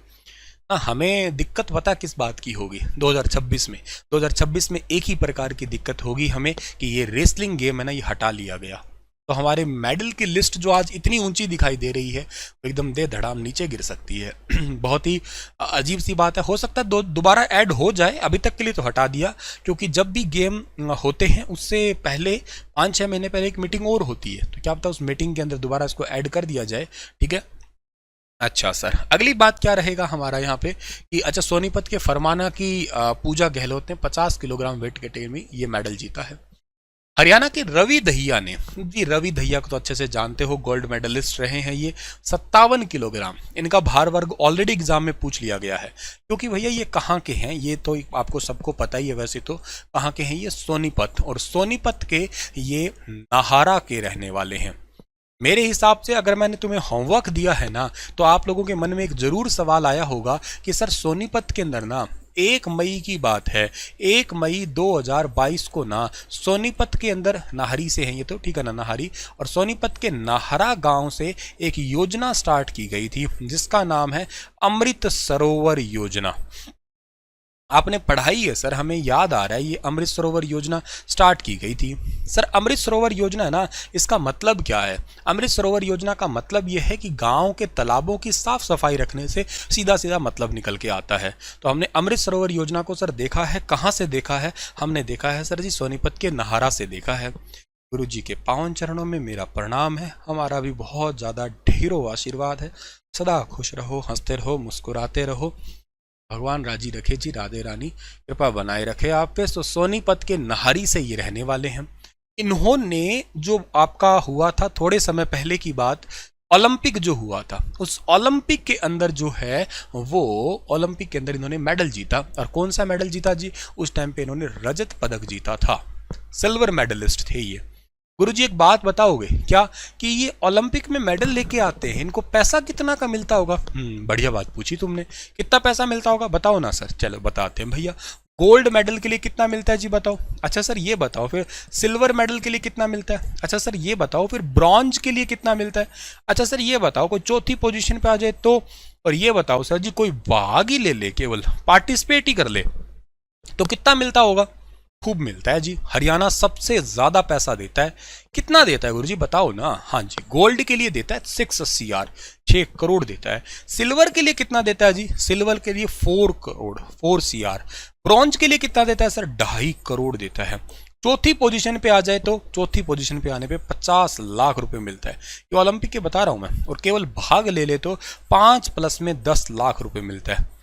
हमें दिक्कत पता किस बात की होगी? 2026 में एक ही प्रकार की दिक्कत होगी हमें कि ये रेसलिंग गेम है ना, ये हटा लिया गया, तो हमारे मेडल की लिस्ट जो आज इतनी ऊंची दिखाई दे रही है, वो एकदम दे धड़ाम नीचे गिर सकती है। बहुत ही अजीब सी बात है। हो सकता है दोबारा ऐड हो जाए, अभी तक के लिए तो हटा दिया, क्योंकि जब भी गेम होते हैं उससे पहले 5-6 महीने पहले एक मीटिंग और होती है, तो क्या पता उस मीटिंग के अंदर दोबारा इसको ऐड कर दिया जाए, ठीक है। अच्छा सर, अगली बात क्या रहेगा हमारा यहाँ पे कि अच्छा सोनीपत के फरमाना की पूजा गहलोत ने 50 किलोग्राम वेट कैटेगरी में ये मेडल जीता है। हरियाणा के रवि दहिया ने, जी रवि दहिया को तो अच्छे से जानते हो, गोल्ड मेडलिस्ट रहे हैं ये, 57 किलोग्राम। इनका भार वर्ग ऑलरेडी एग्जाम में पूछ लिया गया है, क्योंकि भैया ये कहाँ के हैं, ये तो आपको सबको पता ही है वैसे तो। कहाँ के हैं ये? सोनीपत, और सोनीपत के ये नाहरा के रहने वाले हैं। मेरे हिसाब से अगर मैंने तुम्हें होमवर्क दिया है ना, तो आप लोगों के मन में एक जरूर सवाल आया होगा कि सर सोनीपत के अंदर ना 1 मई की बात है, 1 मई 2022 को ना सोनीपत के अंदर, नाहरी से हैं ये तो, ठीक है ना, नाहरी, और सोनीपत के नाहरा गांव से एक योजना स्टार्ट की गई थी जिसका नाम है अमृत सरोवर योजना। आपने पढ़ाई है सर, हमें याद आ रहा है, ये अमृत सरोवर योजना स्टार्ट की गई थी। सर अमृत सरोवर योजना है ना, इसका मतलब क्या है? अमृत सरोवर योजना का मतलब ये है कि गांव के तालाबों की साफ सफाई रखने से सीधा सीधा मतलब निकल के आता है। तो हमने अमृत सरोवर योजना को सर देखा है, कहाँ से देखा है? हमने देखा है सर जी सोनीपत के नाहरा से देखा है। गुरु जी के पावन चरणों में मेरा प्रणाम है। हमारा भी बहुत ज़्यादा ढेरों आशीर्वाद है। सदा खुश रहो, हंसते रहो, मुस्कुराते रहो, भगवान राजी रखे जी, राधे रानी कृपा बनाए रखे आप पे। तो सोनीपत के नाहरी से ये रहने वाले हैं। इन्होंने जो आपका हुआ था थोड़े समय पहले की बात, ओलंपिक जो हुआ था, उस ओलंपिक के अंदर जो है वो ओलंपिक के अंदर इन्होंने मेडल जीता। और कौन सा मेडल जीता जी? उस टाइम पे इन्होंने रजत पदक जीता था। सिल्वर मेडलिस्ट थे ये। गुरुजी एक बात बताओगे क्या कि ये ओलंपिक में मेडल लेके आते हैं, इनको पैसा कितना का मिलता होगा? बढ़िया बात पूछी तुमने, कितना पैसा मिलता होगा बताओ ना सर। चलो बताते हैं भैया। गोल्ड मेडल के लिए कितना मिलता है जी बताओ। अच्छा सर ये बताओ। फिर सिल्वर मेडल के लिए कितना मिलता है? अच्छा सर ये बताओ। फिर ब्रॉन्ज के लिए कितना मिलता है? अच्छा सर ये बताओ। कोई चौथी पोजीशन पे आ जाए तो? और ये बताओ सर जी, कोई भाग ही ले ले, केवल पार्टिसिपेट ही कर ले तो कितना मिलता होगा? खूब मिलता है जी। हरियाणा सबसे ज्यादा पैसा देता है। कितना देता है गुरुजी बताओ ना। हाँ जी, गोल्ड के लिए देता है 6 CR, 6 करोड़ देता है। सिल्वर के लिए कितना देता है जी? सिल्वर के लिए 4 करोड़, 4 CR। ब्रॉन्ज के लिए कितना देता है सर? 2.5 करोड़ देता है। चौथी पोजीशन पे आ जाए तो चौथी पोजीशन पे आने पे 50 लाख रुपए मिलता है। ये ओलंपिक के बता रहा हूं मैं। और केवल भाग ले ले तो 5 प्लस में 10 लाख रुपए मिलता है।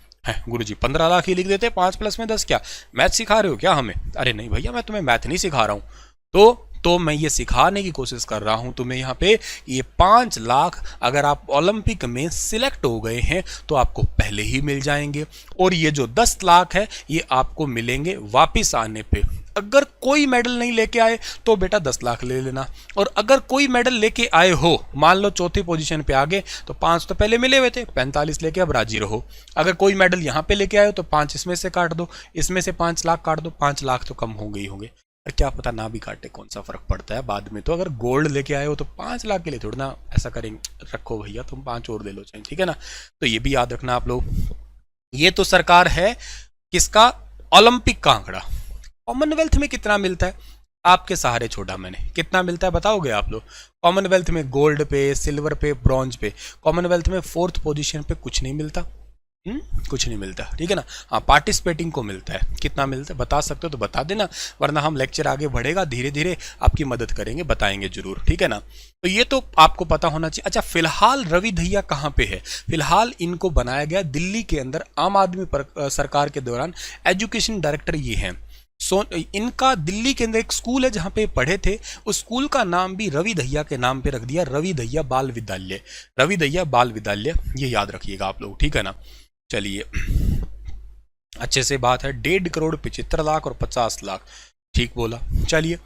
गुरुजी 15 लाख ही लिख देते, 5 प्लस में 10 क्या? मैथ सिखा रहे हो क्या हमें? अरे नहीं भैया, मैं तुम्हें मैथ नहीं सिखा रहा हूं। तो मैं ये सिखाने की कोशिश कर रहा हूं तुम्हें यहाँ पे, ये 5 लाख अगर आप ओलंपिक में सिलेक्ट हो गए हैं तो आपको पहले ही मिल जाएंगे। और ये जो 10 लाख है ये आपको मिलेंगे वापिस आने पे। अगर कोई मेडल नहीं लेके आए तो बेटा 10 लाख ले लेना। और अगर कोई मेडल लेके आए हो, मान लो चौथी पोजीशन पे आ गए, तो 5 तो पहले मिले हुए थे, 45 लेके अब राजी रहो। अगर कोई मेडल यहाँ पे लेके आए हो तो 5 इसमें से काट दो, इसमें से 5 लाख काट दो, 5 लाख तो कम होंगे ही होंगे। और क्या पता ना भी काटे, कौन सा फर्क पड़ता है बाद में। तो अगर गोल्ड लेके आए हो तो 5 लाख के लिए थोड़ा ना ऐसा करेंगे, रखो भैया तुम 5 और ले लो चाहे, ठीक है ना। तो ये भी याद रखना आप लोग। ये तो सरकार है किसका? ओलंपिक का आंकड़ा। कॉमनवेल्थ में कितना मिलता है? आपके सहारे छोड़ा मैंने। कितना मिलता है बताओगे आप लोग? कॉमनवेल्थ में गोल्ड पे, सिल्वर पे, ब्रॉन्ज पे, कॉमनवेल्थ में 4th पोजीशन पे कुछ नहीं मिलता। कुछ नहीं मिलता, ठीक है ना। हाँ, पार्टिसिपेटिंग को मिलता है। कितना मिलता है बता सकते हो तो बता देना, वरना हम लेक्चर आगे बढ़ेगा धीरे धीरे आपकी मदद करेंगे, बताएंगे जरूर, ठीक है ना। तो ये तो आपको पता होना चाहिए। अच्छा, फिलहाल रवि दहिया कहाँ पे है? फिलहाल इनको बनाया गया दिल्ली के अंदर आम आदमी सरकार के दौरान एजुकेशन डायरेक्टर ये हैं। इनका दिल्ली के अंदर एक स्कूल है जहां पे पढ़े थे, उस स्कूल का नाम भी रवि दहिया के नाम पे रख दिया, रवि दहिया बाल विद्यालय। रवि दहिया बाल विद्यालय, ये याद रखिएगा आप लोग, ठीक है ना। चलिए, अच्छे से बात है। 1.5 करोड़ 75 लाख और 50 लाख, ठीक बोला। चलिए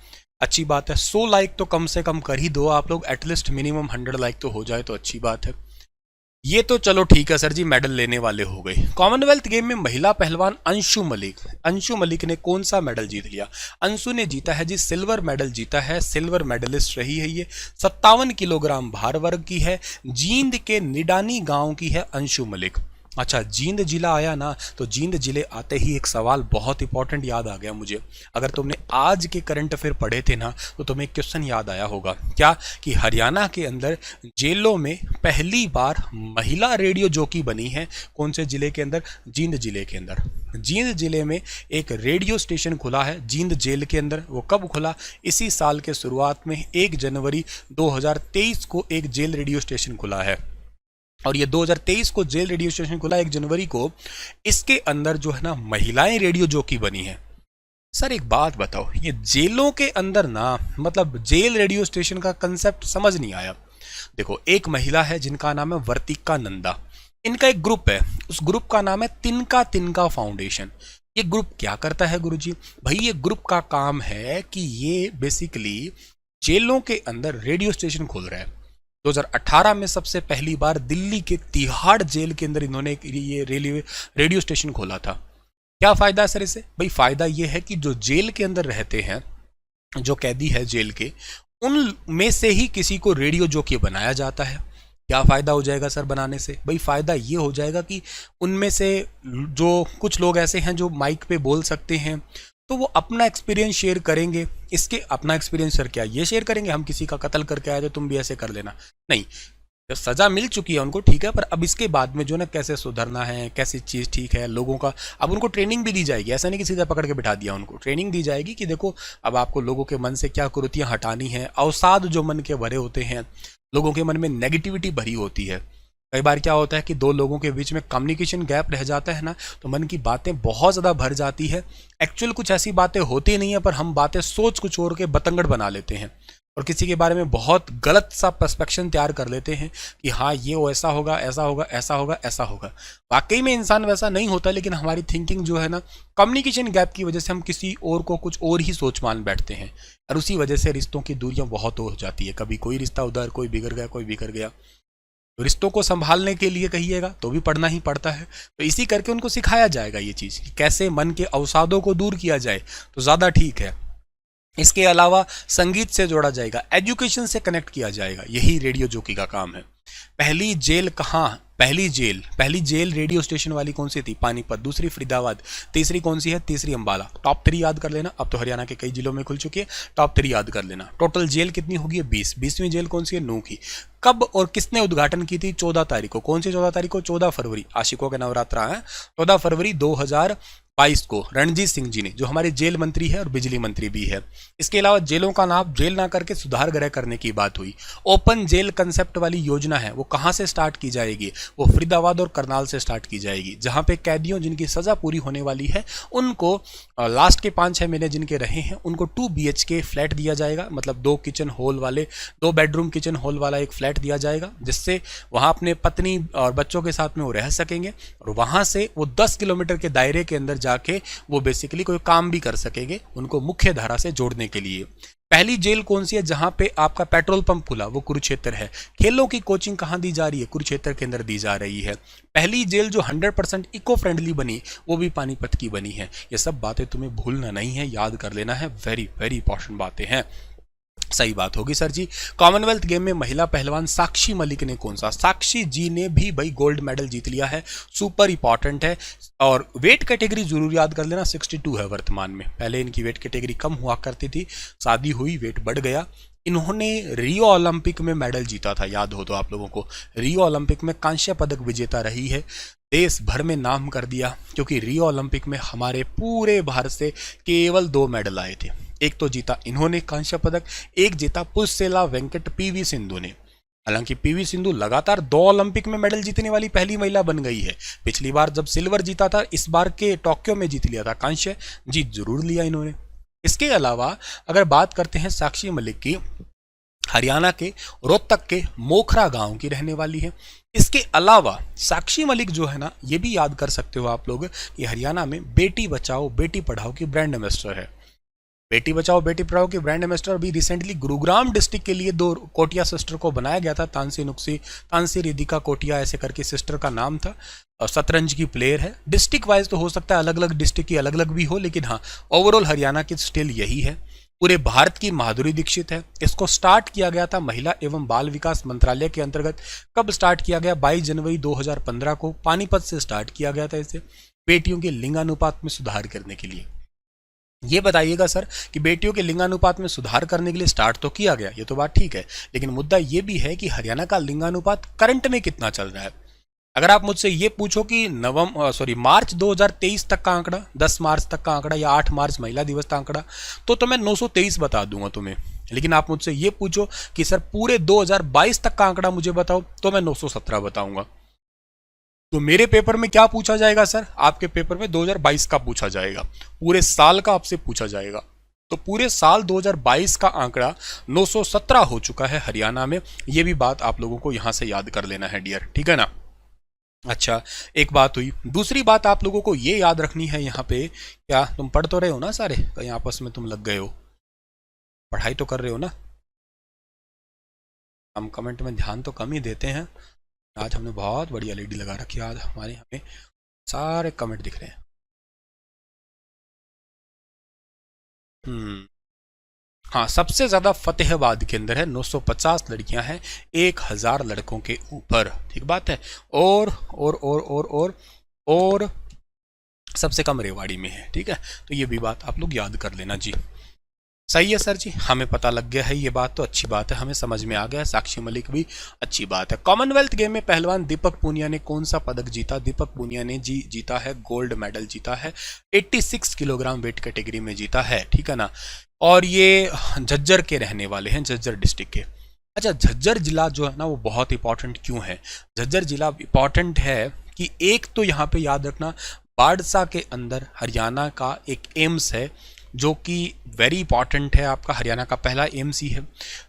अच्छी बात है। 100 लाइक तो कम से कम कर ही दो आप लोग, एटलीस्ट मिनिमम 100 लाइक तो हो जाए तो अच्छी बात है। ये तो चलो ठीक है सर जी, मेडल लेने वाले हो गए। कॉमनवेल्थ गेम में महिला पहलवान अंशु मलिक ने कौन सा मेडल जीत लिया? अंशु ने जीता है जी सिल्वर मेडल जीता है, सिल्वर मेडलिस्ट रही है ये। 57 किलोग्राम भार वर्ग की है, जींद के निडानी गांव की है अंशु मलिक। अच्छा, जींद जिला आया ना, तो जींद जिले आते ही एक सवाल बहुत इंपॉर्टेंट याद आ गया मुझे। अगर तुमने आज के करंट अफेयर पढ़े थे ना तो तुम्हें एक क्वेश्चन याद आया होगा। क्या? कि हरियाणा के अंदर जेलों में पहली बार महिला रेडियो जॉकी बनी है। कौन से जिले के अंदर? जींद जिले के अंदर। जींद जिले में एक रेडियो स्टेशन खुला है जींद जेल के अंदर। वो कब खुला? इसी साल के शुरुआत में 1 जनवरी 2023 को एक जेल रेडियो स्टेशन खुला है। और ये 2023 को जेल रेडियो स्टेशन खुला 1 जनवरी को। इसके अंदर जो है ना महिलाएं रेडियो जॉकी बनी है। सर एक बात बताओ, ये जेलों के अंदर ना, मतलब जेल रेडियो स्टेशन का कंसेप्ट समझ नहीं आया। देखो, एक महिला है जिनका नाम है वर्तिका नंदा, इनका एक ग्रुप है, उस ग्रुप का नाम है तिनका तिनका फाउंडेशन। ये ग्रुप क्या करता है गुरुजी? भाई ये ग्रुप का काम है कि ये बेसिकली जेलों के अंदर रेडियो स्टेशन खोल रहा है। 2018 में सबसे पहली बार दिल्ली के तिहाड़ जेल के अंदर इन्होंने ये रेडियो स्टेशन खोला था। क्या फायदा है सर इससे? भाई फायदा ये है कि जो जेल के अंदर रहते हैं, जो कैदी है जेल के, उन में से ही किसी को रेडियो जॉकी बनाया जाता है। क्या फायदा हो जाएगा सर बनाने से? भाई फायदा ये हो जाएगा कि उनमें से जो कुछ लोग ऐसे हैं जो माइक पे बोल सकते हैं, तो वो अपना एक्सपीरियंस शेयर करेंगे। इसके अपना एक्सपीरियंस सर क्या ये शेयर करेंगे, हम किसी का कत्ल करके आए तो तुम भी ऐसे कर लेना, नहीं। तो सजा मिल चुकी है उनको, ठीक है, पर अब इसके बाद में जो ना कैसे सुधरना है, कैसी चीज़ ठीक है लोगों का, अब उनको ट्रेनिंग भी दी जाएगी। ऐसा नहीं कि सीधा पकड़ के बिठा दिया, उनको ट्रेनिंग दी जाएगी कि देखो अब आपको लोगों के मन से क्या कुरीतियाँ हटानी है। अवसाद जो मन के भरे होते हैं, लोगों के मन में नेगेटिविटी भरी होती है। कई बार क्या होता है कि दो लोगों के बीच में कम्युनिकेशन गैप रह जाता है ना, तो मन की बातें बहुत ज़्यादा भर जाती है। एक्चुअल कुछ ऐसी बातें होती नहीं है, पर हम बातें सोच कुछ और के बतंगड़ बना लेते हैं। और किसी के बारे में बहुत गलत सा पर्सपेक्शन तैयार कर लेते हैं कि हाँ ये वो ऐसा होगा, ऐसा होगा, ऐसा होगा, ऐसा होगा। वाकई में इंसान वैसा नहीं होता, लेकिन हमारी थिंकिंग जो है ना, कम्युनिकेशन गैप की वजह से हम किसी और को कुछ और ही सोच मान बैठते हैं, और उसी वजह से रिश्तों की दूरियां बहुत हो जाती है। कभी कोई रिश्ता उधर, कोई बिगड़ गया, कोई बिगड़ गया। तो रिश्तों को संभालने के लिए कहिएगा तो भी पढ़ना ही पड़ता है। तो इसी करके उनको सिखाया जाएगा ये चीज़ कि कैसे मन के अवसादों को दूर किया जाए तो ज़्यादा ठीक है। इसके अलावा संगीत से जोड़ा जाएगा, एजुकेशन से कनेक्ट किया जाएगा, यही रेडियो जॉकी का काम है। पहली जेल कहाँ, पहली जेल रेडियो स्टेशन वाली कौन सी थी? पानीपत। दूसरी फरीदाबाद। तीसरी कौन सी है? तीसरी अंबाला। टॉप 3 याद कर लेना। अब तो हरियाणा के कई जिलों में खुल चुकी है, टॉप 3 याद कर लेना। टोटल जेल कितनी होगी? 20। 20वीं जेल कौन सी है? नूह की। कब और किसने उद्घाटन की थी? 14 तारीख को। कौन सी 14 तारीख को? 14 फरवरी, आशिकों के नवरात्रा है। 14 फरवरी 2022 को रणजीत सिंह जी ने, जो हमारे जेल मंत्री है और बिजली मंत्री भी है। इसके अलावा जेलों का नाम जेल ना करके सुधार गृह करने की बात हुई। ओपन जेल कंसेप्ट वाली योजना है, वो कहां से स्टार्ट की जाएगी? वो फरीदाबाद और करनाल से स्टार्ट की जाएगी, जहां पे कैदियों जिनकी सजा पूरी होने वाली है उनको लास्ट के 5-6 महीने जिनके रहे हैं उनको 2 BHK फ्लैट दिया जाएगा, मतलब 2 किचन हॉल वाले, 2 बेडरूम किचन हॉल वाला एक फ्लैट दिया जाएगा, जिससे वहां अपने पत्नी और बच्चों के साथ में वो रह सकेंगे, और वहां से वो 10 किलोमीटर के दायरे के अंदर जाके वो बेसिकली कोई काम भी कर सकेंगे, उनको मुख्य धारा से जोड़ने के लिए। पहली जेल कौन सी है जहां पे आपका पेट्रोल पंप खुला? वो कुरुक्षेत्र है। खेलों की कोचिंग कहां दी जा रही है? कुरुक्षेत्र के अंदर दी जा रही है। पहली जेल जो 100% इको फ्रेंडली बनी वो भी पानीपत की बनी है। ये सब बातें तुम्हें भूलना नहीं है, याद कर लेना है, वेरी वेरी इंपॉर्टेंट बातें हैं। सही बात होगी सर जी। कॉमनवेल्थ गेम में महिला पहलवान साक्षी मलिक ने कौन सा? साक्षी जी ने भी भाई गोल्ड मेडल जीत लिया है, सुपर इंपॉर्टेंट है। और वेट कैटेगरी जरूर याद कर लेना, 62 है वर्तमान में। पहले इनकी वेट कैटेगरी कम हुआ करती थी, शादी हुई, वेट बढ़ गया। इन्होंने रियो ओलंपिक में मेडल जीता था, याद हो तो आप लोगों को। रियो ओलंपिक में कांस्य पदक विजेता रही है, देश भर में नाम कर दिया, क्योंकि रियो ओलंपिक में हमारे पूरे भारत से केवल 2 मेडल आए थे। एक तो जीता इन्होंने कांस्य पदक, एक जीता पुस्सेला वेंकट PV सिंधु ने। हालांकि PV सिंधु लगातार 2 ओलंपिक में मेडल जीतने वाली पहली महिला बन गई है। पिछली बार जब सिल्वर जीता था, इस बार के टोक्यो में जीत लिया था कांस्य, जीत जरूर लिया इन्होंने। इसके अलावा अगर बात करते हैं साक्षी मलिक की, हरियाणा के रोहतक के मोखरा गांव की रहने वाली है। इसके अलावा साक्षी मलिक जो है ना, ये भी याद कर सकते हो आप लोग कि हरियाणा में बेटी बचाओ बेटी पढ़ाओ की ब्रांड एम्बेसडर है। बेटी बचाओ बेटी पढ़ाओ की ब्रांड एम्बेसडर भी रिसेंटली गुरुग्राम डिस्ट्रिक्ट के लिए 2 कोटिया सिस्टर को बनाया गया था। तानसी नुक्सी, तानसी रिदिका कोटिया ऐसे करके सिस्टर का नाम था, और शतरंज की प्लेयर है। डिस्ट्रिक्ट वाइज तो हो सकता है अलग अलग डिस्ट्रिक्ट की अलग अलग भी हो, लेकिन हाँ ओवरऑल हरियाणा की स्टिल यही है। पूरे भारत की माधुरी दीक्षित है। इसको स्टार्ट किया गया था महिला एवं बाल विकास मंत्रालय के अंतर्गत। कब स्टार्ट किया गया? 22 जनवरी 2015 को पानीपत से स्टार्ट किया गया था इसे, बेटियों के लिंगानुपात में सुधार करने के लिए। ये बताइएगा सर कि बेटियों के लिंगानुपात में सुधार करने के लिए स्टार्ट तो किया गया, ये तो बात ठीक है, लेकिन मुद्दा ये भी है कि हरियाणा का लिंगानुपात करंट में कितना चल रहा है। अगर आप मुझसे ये पूछो कि मार्च 2023 तक का आंकड़ा, 10 मार्च तक का आंकड़ा या 8 मार्च महिला दिवस का आंकड़ा, तो मैं 923 बता दूंगा तुम्हें। लेकिन आप मुझसे ये पूछो कि सर पूरे 2022 तक का आंकड़ा मुझे बताओ, तो मैं 917 बताऊंगा। तो मेरे पेपर में क्या पूछा जाएगा सर? आपके पेपर में 2022 का पूछा जाएगा, पूरे साल का आपसे पूछा जाएगा। तो पूरे साल 2022 का आंकड़ा 917 हो चुका है हरियाणा में। ये भी बात आप लोगों को यहां से याद कर लेना है डियर, ठीक है ना। अच्छा, एक बात हुई। दूसरी बात आप लोगों को ये याद रखनी है यहाँ पे, क्या तुम पढ़ तो रहे हो ना सारे? कहीं आपस में तुम लग गए हो, पढ़ाई तो कर रहे हो ना? हम कमेंट में ध्यान तो कम ही देते हैं। आज हमने बहुत बढ़िया LED लगा रखी है, आज हमें सारे कमेंट दिख रहे हैं। हाँ, सबसे ज्यादा फतेहाबाद के अंदर है, 950 लड़कियां हैं 1000 लड़कों के ऊपर, ठीक बात है। और सबसे कम रेवाड़ी में है, ठीक है। तो ये भी बात आप लोग याद कर लेना जी। सही है सर जी, हमें पता लग गया है ये बात, तो अच्छी बात है, हमें समझ में आ गया। साक्षी मलिक भी अच्छी बात है। कॉमनवेल्थ गेम में पहलवान दीपक पूनिया ने कौन सा पदक जीता? दीपक पूनिया ने जीता है गोल्ड मेडल जीता है, 86 किलोग्राम वेट कैटेगरी में जीता है, ठीक है ना। और ये झज्जर के रहने वाले हैं, झज्जर डिस्ट्रिक्ट के। अच्छा, झज्जर जिला जो है ना वो बहुत इंपॉर्टेंट क्यों है? झज्जर जिला इंपॉर्टेंट है कि एक तो यहाँ पे याद रखना, बाड़सा के अंदर हरियाणा का एक एम्स है, जो कि वेरी इंपॉर्टेंट है, आपका हरियाणा का पहला एम्स ही है।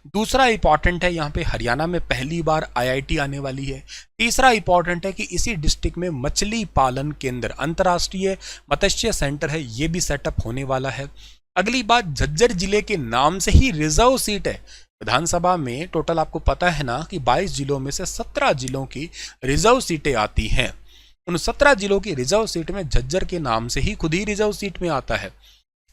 दूसरा इंपॉर्टेंट है, यहाँ पे हरियाणा में पहली बार आईआईटी आने वाली है। तीसरा इंपॉर्टेंट है कि इसी डिस्ट्रिक्ट में मछली पालन केंद्र, अंतर्राष्ट्रीय मत्स्य सेंटर है, ये भी सेटअप होने वाला है। अगली बात, झज्जर जिले के नाम से ही रिजर्व सीट है। विधानसभा में टोटल आपको पता है ना कि 22 जिलों में से 17 जिलों की रिजर्व सीटें आती हैं। उन 17 जिलों की रिजर्व सीट में झज्जर के नाम से ही खुद ही रिजर्व सीट में आता है।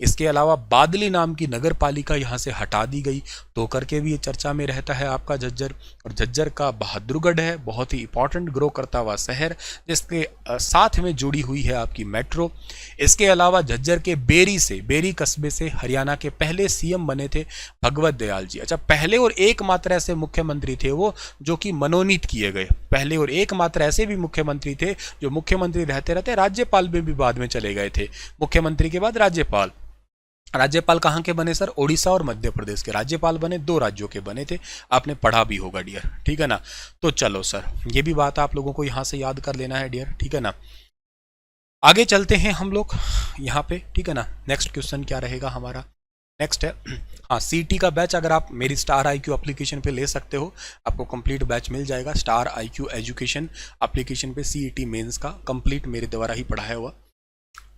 इसके अलावा बादली नाम की नगर पालिका यहाँ से हटा दी गई, तो करके भी ये चर्चा में रहता है आपका झज्जर। और झज्जर का बहादुरगढ़ है, बहुत ही इंपॉर्टेंट ग्रो करता हुआ शहर, जिसके साथ में जुड़ी हुई है आपकी मेट्रो। इसके अलावा झज्जर के बेरी कस्बे से हरियाणा के पहले सीएम बने थे भगवत दयाल जी। अच्छा, पहले और एकमात्र ऐसे मुख्यमंत्री थे वो जो कि मनोनीत किए गए। पहले और एकमात्र ऐसे भी मुख्यमंत्री थे जो मुख्यमंत्री रहते रहते राज्यपाल में भी बाद में चले गए थे। मुख्यमंत्री के बाद राज्यपाल। राज्यपाल कहाँ के बने सर? ओडिशा और मध्य प्रदेश के राज्यपाल बने, 2 राज्यों के बने थे। आपने पढ़ा भी होगा डियर, ठीक है ना। तो चलो सर, ये भी बात आप लोगों को यहाँ से याद कर लेना है डियर, ठीक है ना। आगे चलते हैं हम लोग यहाँ पे, ठीक है ना। नेक्स्ट क्वेश्चन क्या रहेगा हमारा? नेक्स्ट है, हाँ, सीटी का बैच अगर आप मेरी स्टार IQ एप्लीकेशन पे ले सकते हो, आपको कंप्लीट बैच मिल जाएगा। स्टार IQ एजुकेशन एप्लीकेशन पे CET मेंस का कंप्लीट मेरे द्वारा ही पढ़ाया हुआ।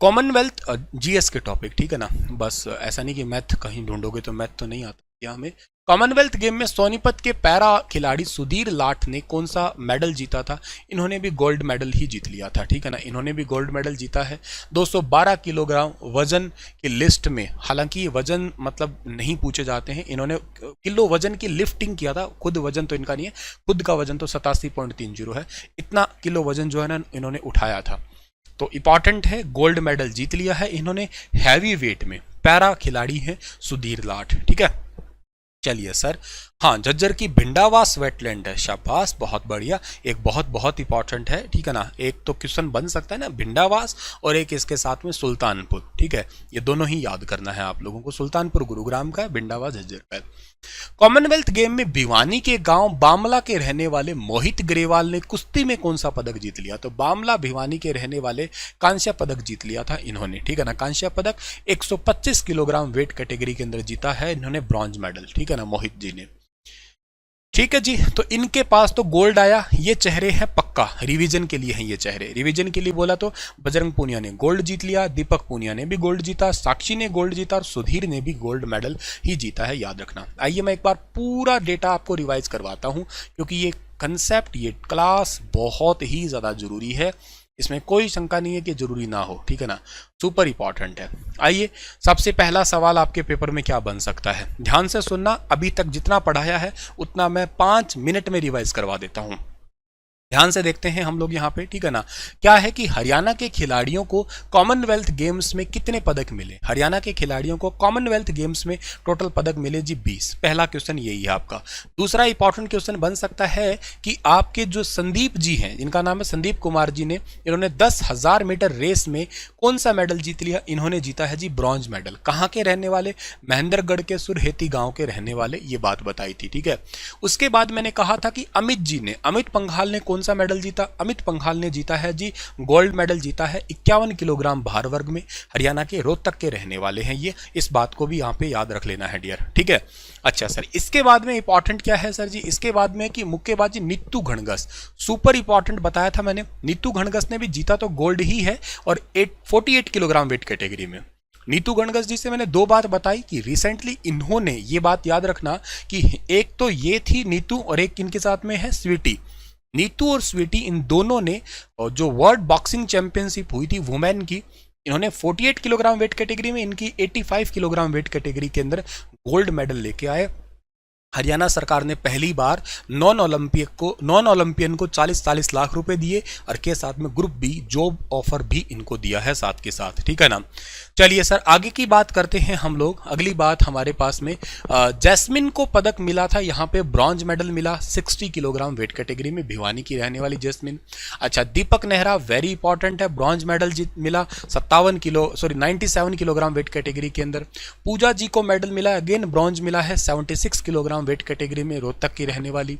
कॉमनवेल्थ GS के टॉपिक, ठीक है ना। बस ऐसा नहीं कि मैथ कहीं ढूंढोगे तो मैथ तो नहीं आता क्या हमें। कॉमनवेल्थ गेम में सोनीपत के पैरा खिलाड़ी सुधीर लाठ ने कौन सा मेडल जीता था? इन्होंने भी गोल्ड मेडल ही जीत लिया था, ठीक है ना। इन्होंने भी गोल्ड मेडल जीता है। 212 किलोग्राम वजन की लिस्ट में, हालांकि वजन मतलब नहीं पूछे जाते हैं, इन्होंने किलो वजन की लिफ्टिंग किया था। खुद वजन तो इनका नहीं है, खुद का वजन तो 87.30 है। इतना किलो वजन जो है ना इन्होंने उठाया था, तो इंपॉर्टेंट है, गोल्ड मेडल जीत लिया है इन्होंने। हैवी वेट में पैरा खिलाड़ी है सुधीर लाठ, ठीक है। चलिए सर, हाँ, झज्जर की भिंडावास वेटलैंड है, शाबाश, बहुत बढ़िया। एक बहुत इंपॉर्टेंट है, ठीक है ना। एक तो क्वेश्चन बन सकता है ना भिंडावास, और एक इसके साथ में सुल्तानपुर, ठीक है। ये दोनों ही याद करना है आप लोगों को। सुल्तानपुर गुरुग्राम का है, भिंडावास झज्जर का है। कॉमनवेल्थ गेम में भिवानी के गांव बामला के रहने वाले मोहित ग्रेवाल ने कुश्ती में कौन सा पदक जीत लिया? तो बामला भिवानी के रहने वाले कांस्य पदक जीत लिया था इन्होंने, ठीक है ना। कांस्य पदक 125 किलोग्राम वेट कैटेगरी के अंदर जीता है इन्होंने ब्रॉन्ज मेडल, ठीक है ना, मोहित जी ने। ठीक है जी, तो इनके पास तो गोल्ड आया। ये चेहरे हैं पक्का रिवीजन के लिए हैं, ये चेहरे रिवीजन के लिए बोला तो बजरंग पूनिया ने गोल्ड जीत लिया, दीपक पूनिया ने भी गोल्ड जीता, साक्षी ने गोल्ड जीता और सुधीर ने भी गोल्ड मेडल ही जीता है, याद रखना। आइए मैं एक बार पूरा डेटा आपको रिवाइज करवाता हूं, क्योंकि ये कंसेप्ट, ये क्लास बहुत ही ज़्यादा जरूरी है, इसमें कोई शंका नहीं है कि जरूरी ना हो, ठीक है ना, सुपर इंपॉर्टेंट है। आइए, सबसे पहला सवाल आपके पेपर में क्या बन सकता है, ध्यान से सुनना। अभी तक जितना पढ़ाया है उतना मैं 5 मिनट में रिवाइज करवा देता हूं। ध्यान से देखते हैं हम लोग यहाँ पे, ठीक है ना। क्या है कि हरियाणा के खिलाड़ियों को कॉमनवेल्थ गेम्स में कितने पदक मिले? हरियाणा के खिलाड़ियों को कॉमनवेल्थ गेम्स में टोटल पदक मिले जी 20। पहला क्वेश्चन यही है आपका। दूसरा इंपॉर्टेंट क्वेश्चन बन सकता है कि आपके जो संदीप जी हैं, जिनका नाम है संदीप कुमार जी ने, इन्होंने 10,000 मीटर रेस में कौन सा मेडल जीत लिया? इन्होंने जीता है जी ब्रॉन्ज मेडल। कहाँ के रहने वाले? महेंद्रगढ़ के सुरहेती गाँव के रहने वाले, ये बात बताई थी, ठीक है। उसके बाद मैंने कहा था कि अमित जी ने, अमित पंघाल ने कौन सा मेडल जीता? अमित पंघाल ने जीता है जी गोल्ड मेडल जीता है 51 किलोग्राम भार वर्ग में। हरियाणा के रोहतक के रहने वाले हैं ये, इस बात को भी यहाँ पे याद रख लेना है डियर, ठीक है। अच्छा सर, इसके बाद में इंपॉर्टेंट क्या है सर जी? इसके बाद में कि मुक्केबाजी नीतू घणगस, सुपर इंपॉर्टेंट बताया था मैंने। नीतू घणगस ने भी जीता तो गोल्ड ही है, और 48 किलोग्राम वेट कैटेगरी में। नीतू घणगस जी से मैंने 2 बात बताई कि रिसेंटली इन्होंने, ये बात याद रखना कि एक तो ये थी नीतू और एक इनके साथ में है स्वीटी। नीतू और स्वीटी, इन दोनों ने जो वर्ल्ड बॉक्सिंग चैंपियनशिप हुई थी वुमेन की, इन्होंने 48 किलोग्राम वेट कैटेगरी में, इनकी 85 किलोग्राम वेट कैटेगरी के अंदर गोल्ड मेडल लेके आए। हरियाणा सरकार ने पहली बार नॉन ओलंपियन को 40-40 लाख रुपए दिए, और के साथ में ग्रुप बी जॉब ऑफर भी इनको दिया है साथ के साथ, ठीक है ना। चलिए सर, आगे की बात करते हैं हम लोग। अगली बात हमारे पास में जैस्मिन को पदक मिला था, यहाँ पे ब्रॉन्ज मेडल मिला 60 किलोग्राम वेट कैटेगरी में, भिवानी की रहने वाली जैस्मिन। अच्छा, दीपक नेहरा वेरी इंपॉर्टेंट है, ब्रॉन्ज मेडल मिला 97 किलोग्राम वेट कैटेगरी के अंदर। पूजा जी को मेडल मिला, अगेन ब्रॉन्ज मिला है 76 किलोग्राम किलोग्राम वेट कैटेगरी में, रोहतक की रहने वाली।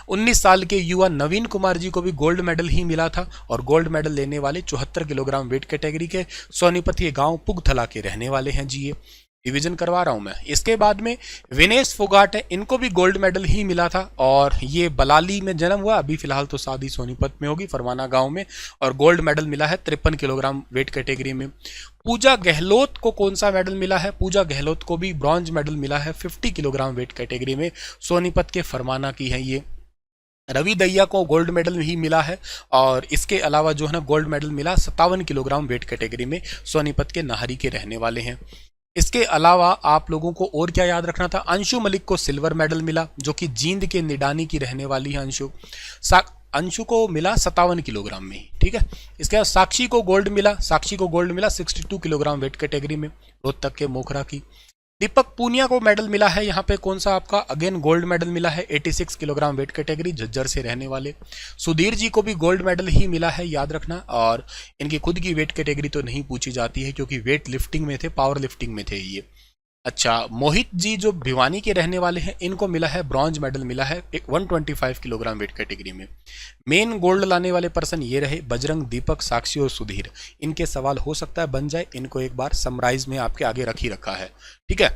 19 साल के युवा नवीन कुमार जी को भी गोल्ड मेडल ही मिला था और गोल्ड मेडल लेने वाले 74 किलोग्राम वेट कैटेगरी के सोनीपत के गांव पुगथला के रहने वाले हैं जी। ये डिवीजन करवा रहा हूं मैं। इसके बाद में विनेश फोगाट है, इनको भी गोल्ड मेडल ही मिला था और ये बलाली में जन्म हुआ, अभी फिलहाल तो शादी सोनीपत में होगी, फरमाना गांव में, और गोल्ड मेडल मिला है 53 किलोग्राम वेट कैटेगरी में। पूजा गहलोत को कौन सा मेडल मिला है? पूजा गहलोत को भी ब्रॉन्ज मेडल मिला है 50 किलोग्राम वेट कैटेगरी में, सोनीपत के फरमाना की है ये। रवि दहिया को गोल्ड मेडल ही मिला है और इसके अलावा जो है ना गोल्ड मेडल मिला 57 किलोग्राम वेट कैटेगरी में, सोनीपत के नाहरी के रहने वाले हैं। इसके अलावा आप लोगों को और क्या याद रखना था? अंशु मलिक को सिल्वर मेडल मिला, जो कि जींद के निडानी की रहने वाली है अंशु को मिला 57 किलोग्राम में ही, ठीक है। इसके बाद साक्षी को गोल्ड मिला 62 किलोग्राम वेट कैटेगरी में, रोहतक के मोखरा की। दीपक पूनिया को मेडल मिला है यहाँ पे कौन सा आपका, अगेन गोल्ड मेडल मिला है 86 किलोग्राम वेट कैटेगरी, झज्जर से रहने वाले। सुधीर जी को भी गोल्ड मेडल ही मिला है, याद रखना। और इनकी खुद की वेट कैटेगरी तो नहीं पूछी जाती है क्योंकि वेट लिफ्टिंग में थे, पावर लिफ्टिंग में थे ये। अच्छा, मोहित जी जो भिवानी के रहने वाले हैं, इनको मिला है ब्रॉन्ज मेडल मिला है 125 किलोग्राम वेट कैटेगरी में। मेन गोल्ड लाने वाले पर्सन ये रहे बजरंग, दीपक, साक्षी और सुधीर। इनके सवाल हो सकता है बन जाए, इनको एक बार समराइज में आपके आगे रख ही रखा है, ठीक है।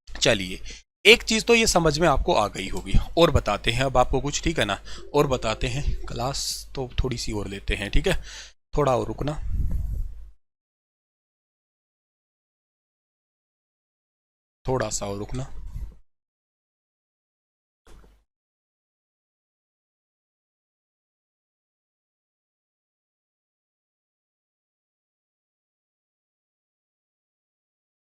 चलिए, एक चीज तो ये समझ में आपको आ गई होगी, और बताते हैं अब आपको कुछ, ठीक है ना, और बताते हैं। क्लास तो थोड़ी सी और लेते हैं, ठीक है, थोड़ा और रुकना। थोड़ा सा और रुकना।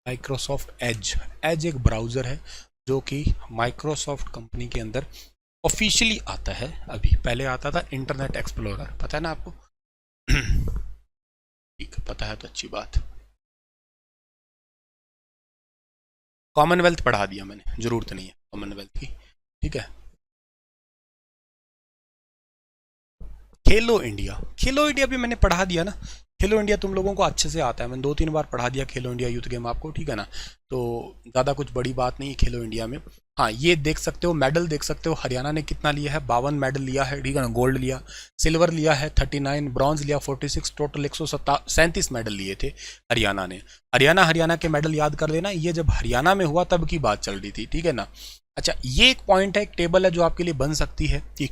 माइक्रोसॉफ्ट एज एक ब्राउज़र है जो कि माइक्रोसॉफ्ट कंपनी के अंदर ऑफिशियली आता है। अभी पहले आता था इंटरनेट एक्सप्लोरर, पता है ना आपको? ठीक, पता है तो अच्छी बात। कॉमनवेल्थ पढ़ा दिया मैंने, जरूरत नहीं है कॉमनवेल्थ की, ठीक है। खेलो इंडिया भी मैंने पढ़ा दिया ना। खेलो इंडिया तुम लोगों को अच्छे से आता है, मैंने 2-3 बार पढ़ा दिया खेलो इंडिया यूथ गेम आपको, ठीक है ना। तो ज़्यादा कुछ बड़ी बात नहीं है खेलो इंडिया में। हाँ, ये देख सकते हो, मेडल देख सकते हो, हरियाणा ने कितना लिया है, 52 मेडल लिया है, ठीक है ना। गोल्ड लिया, सिल्वर लिया है 39, ब्रॉन्ज लिया 46, टोटल 137 मेडल लिए थे हरियाणा ने। हरियाणा के मेडल याद कर लेना, ये जब हरियाणा में हुआ तब की बात चल रही थी, ठीक है ना। अच्छा, ये एक पॉइंट है, एक टेबल है जो आपके लिए बन सकती है कि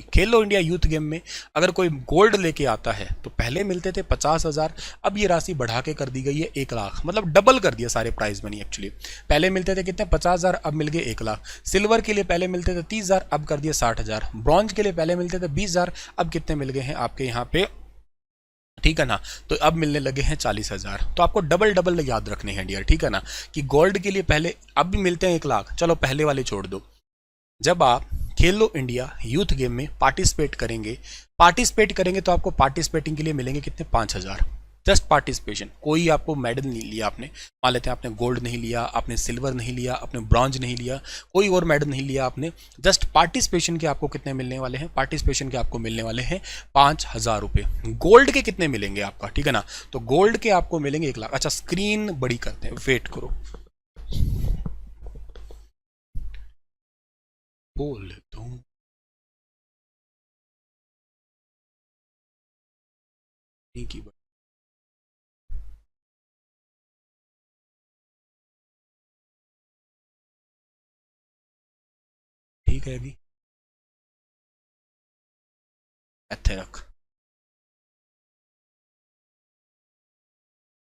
खेलो इंडिया यूथ गेम में अगर कोई गोल्ड लेके आता है तो पहले मिलते थे 50,000, अब ये राशि बढ़ा के कर दी गई है 1 लाख, मतलब डबल कर दिया सारे प्राइज मनी एक्चुअली। पहले मिलते थे कितने, 50,000, अब मिल गए 1 लाख। सिल्वर के लिए पहले मिलते थे 30,000, अब कर दिए 60,000। ब्रॉन्ज के लिए पहले मिलते थे 20,000, अब कितने मिल गए हैं आपके यहाँ पे, ठीक है ना। तो अब मिलने लगे हैं 40,000। तो आपको डबल याद रखने हैं डियर, ठीक है ना, कि गोल्ड के लिए पहले अब भी मिलते हैं 1 लाख, चलो पहले वाले छोड़ दो। जब आप खेलो इंडिया यूथ गेम में पार्टिसिपेट करेंगे तो आपको पार्टिसिपेटिंग के लिए मिलेंगे कितने, 5,000। जस्ट पार्टिसिपेशन, कोई आपको मेडल नहीं लिया आपने, मान लेते हैं आपने गोल्ड नहीं लिया, आपने सिल्वर नहीं लिया, आपने ब्रॉन्ज नहीं लिया, कोई और मेडल नहीं लिया आपने, जस्ट पार्टिसिपेशन के आपको कितने मिलने वाले हैं, पार्टिसिपेशन के आपको मिलने वाले हैं 5,000 रुपये। गोल्ड के कितने मिलेंगे आपका, ठीक है ना, तो गोल्ड के आपको मिलेंगे 1 लाख। अच्छा, स्क्रीन बड़ी करते हैं, वेट करो, बोल दूं की, ठीक है, अभी ਇੱਥੇ रख,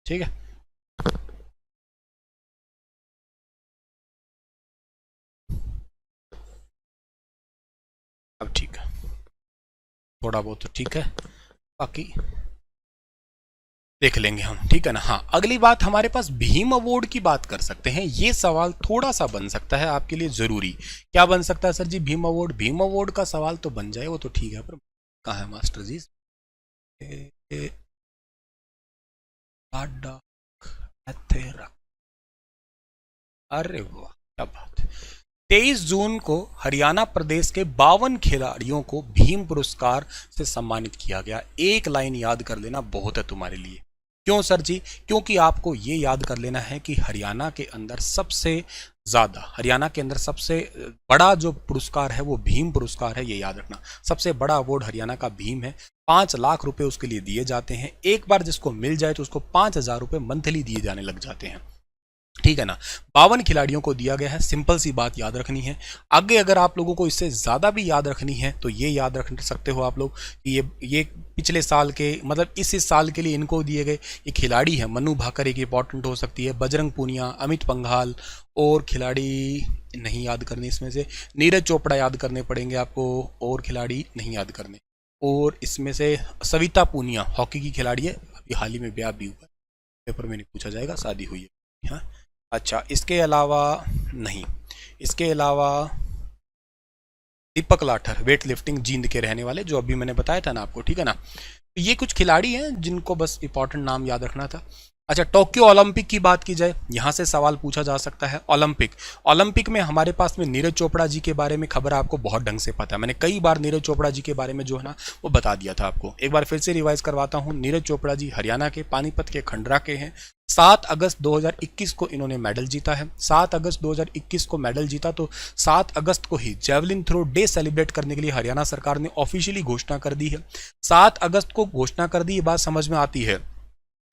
ठीक है। अब ठीक है, थोड़ा बहुत तो ठीक है, बाकी देख लेंगे हम, ठीक है ना। हाँ, अगली बात हमारे पास भीम अवार्ड की बात कर सकते हैं। ये सवाल थोड़ा सा बन सकता है आपके लिए जरूरी। क्या बन सकता है सर जी? भीम अवार्ड का सवाल तो बन जाए, वो तो ठीक है, पर कहाँ है मास्टर जी? अरे वाह, क्या बात है। 23 जून को हरियाणा प्रदेश के 52 खिलाड़ियों को भीम पुरस्कार से सम्मानित किया गया। एक लाइन याद कर लेना बहुत है तुम्हारे लिए, क्यों सर जी? क्योंकि आपको ये याद कर लेना है कि हरियाणा के अंदर सबसे बड़ा जो पुरस्कार है वो भीम पुरस्कार है, ये याद रखना। सबसे बड़ा अवार्ड हरियाणा का भीम है। 5 लाख रुपए उसके लिए दिए जाते हैं। एक बार जिसको मिल जाए तो उसको 5,000 रुपए मंथली दिए जाने लग जाते हैं, ठीक है ना। 52 खिलाड़ियों को दिया गया है। सिंपल सी बात याद रखनी है। आगे अगर आप लोगों को इससे ज़्यादा भी याद रखनी है तो ये याद रख सकते हो आप लोग कि ये पिछले साल के, मतलब इस साल के लिए इनको दिए गए ये खिलाड़ी है। मनु भाकर एक इंपॉर्टेंट हो सकती है, बजरंग पूनिया, अमित पंघाल, और खिलाड़ी नहीं याद करने इसमें से, नीरज चोपड़ा याद करने पड़ेंगे आपको, और खिलाड़ी नहीं याद करने, और इसमें से सविता पूनिया हॉकी की खिलाड़ी है, अभी हाल ही में ब्याह भी हुआ, पेपर में नहीं पूछा जाएगा, शादी हुई है। हाँ अच्छा, इसके अलावा नहीं, इसके अलावा दीपक लाठर वेट लिफ्टिंग जींद के रहने वाले, जो अभी मैंने बताया था ना आपको, ठीक है ना। तो ये कुछ खिलाड़ी हैं जिनको बस इंपॉर्टेंट नाम याद रखना था। अच्छा, टोक्यो ओलंपिक की बात की जाए, यहाँ से सवाल पूछा जा सकता है। ओलंपिक में हमारे पास में नीरज चोपड़ा जी के बारे में खबर आपको बहुत ढंग से पता है। मैंने कई बार नीरज चोपड़ा जी के बारे में जो है ना वो बता दिया था आपको। एक बार फिर से रिवाइज करवाता हूँ। नीरज चोपड़ा जी हरियाणा के पानीपत के खंडरा के हैं। 7 अगस्त 2021 को इन्होंने मेडल जीता है। 7 अगस्त 2021 को मेडल जीता, तो 7 अगस्त को ही जेवलिन थ्रो डे सेलिब्रेट करने के लिए हरियाणा सरकार ने ऑफिशियली घोषणा कर दी है। 7 अगस्त को घोषणा कर दी, ये बात समझ में आती है।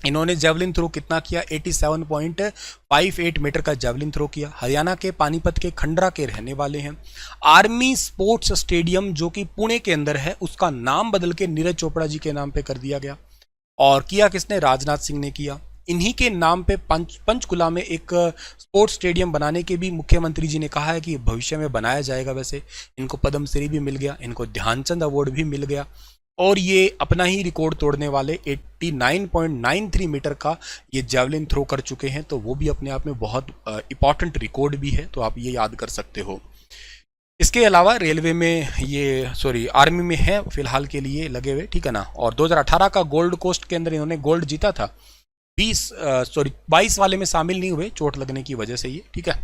इन्होंने जेवलिन थ्रो कितना किया? 87.58 मीटर का जेवलिन थ्रो किया। हरियाणा के पानीपत के खंडरा के रहने वाले हैं। आर्मी स्पोर्ट्स स्टेडियम जो कि पुणे के अंदर है, उसका नाम बदल के नीरज चोपड़ा जी के नाम पे कर दिया गया। और किया किसने? राजनाथ सिंह ने किया। इन्हीं के नाम पे पंचकुला में एक स्पोर्ट्स स्टेडियम बनाने के भी मुख्यमंत्री जी ने कहा है कि भविष्य में बनाया जाएगा। वैसे इनको पद्मश्री भी मिल गया, इनको ध्यानचंद अवार्ड भी मिल गया, और ये अपना ही रिकॉर्ड तोड़ने वाले 89.93 मीटर का ये जेवलिन थ्रो कर चुके हैं। तो वो भी अपने आप में बहुत इंपॉर्टेंट रिकॉर्ड भी है, तो आप ये याद कर सकते हो। इसके अलावा रेलवे में आर्मी में है फिलहाल के लिए लगे हुए, ठीक है ना। और 2018 का गोल्ड कोस्ट के अंदर इन्होंने गोल्ड जीता था। 22 वाले में शामिल नहीं हुए चोट लगने की वजह से ये, ठीक है।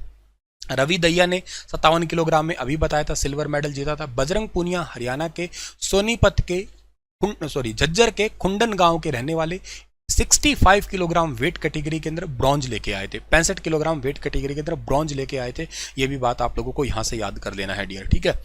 रवि दहिया ने 57 किलोग्राम में अभी बताया था सिल्वर मेडल जीता था। बजरंग पूनिया हरियाणा के सोनीपत के झज्जर के खुंडन गांव के रहने वाले 65 किलोग्राम वेट कैटेगरी के अंदर ब्रॉन्ज लेके आए थे। 65 किलोग्राम वेट कैटेगरी के अंदर ब्रॉन्ज लेके आए थे। ये भी बात आप लोगों को यहां से याद कर लेना है डियर, ठीक है।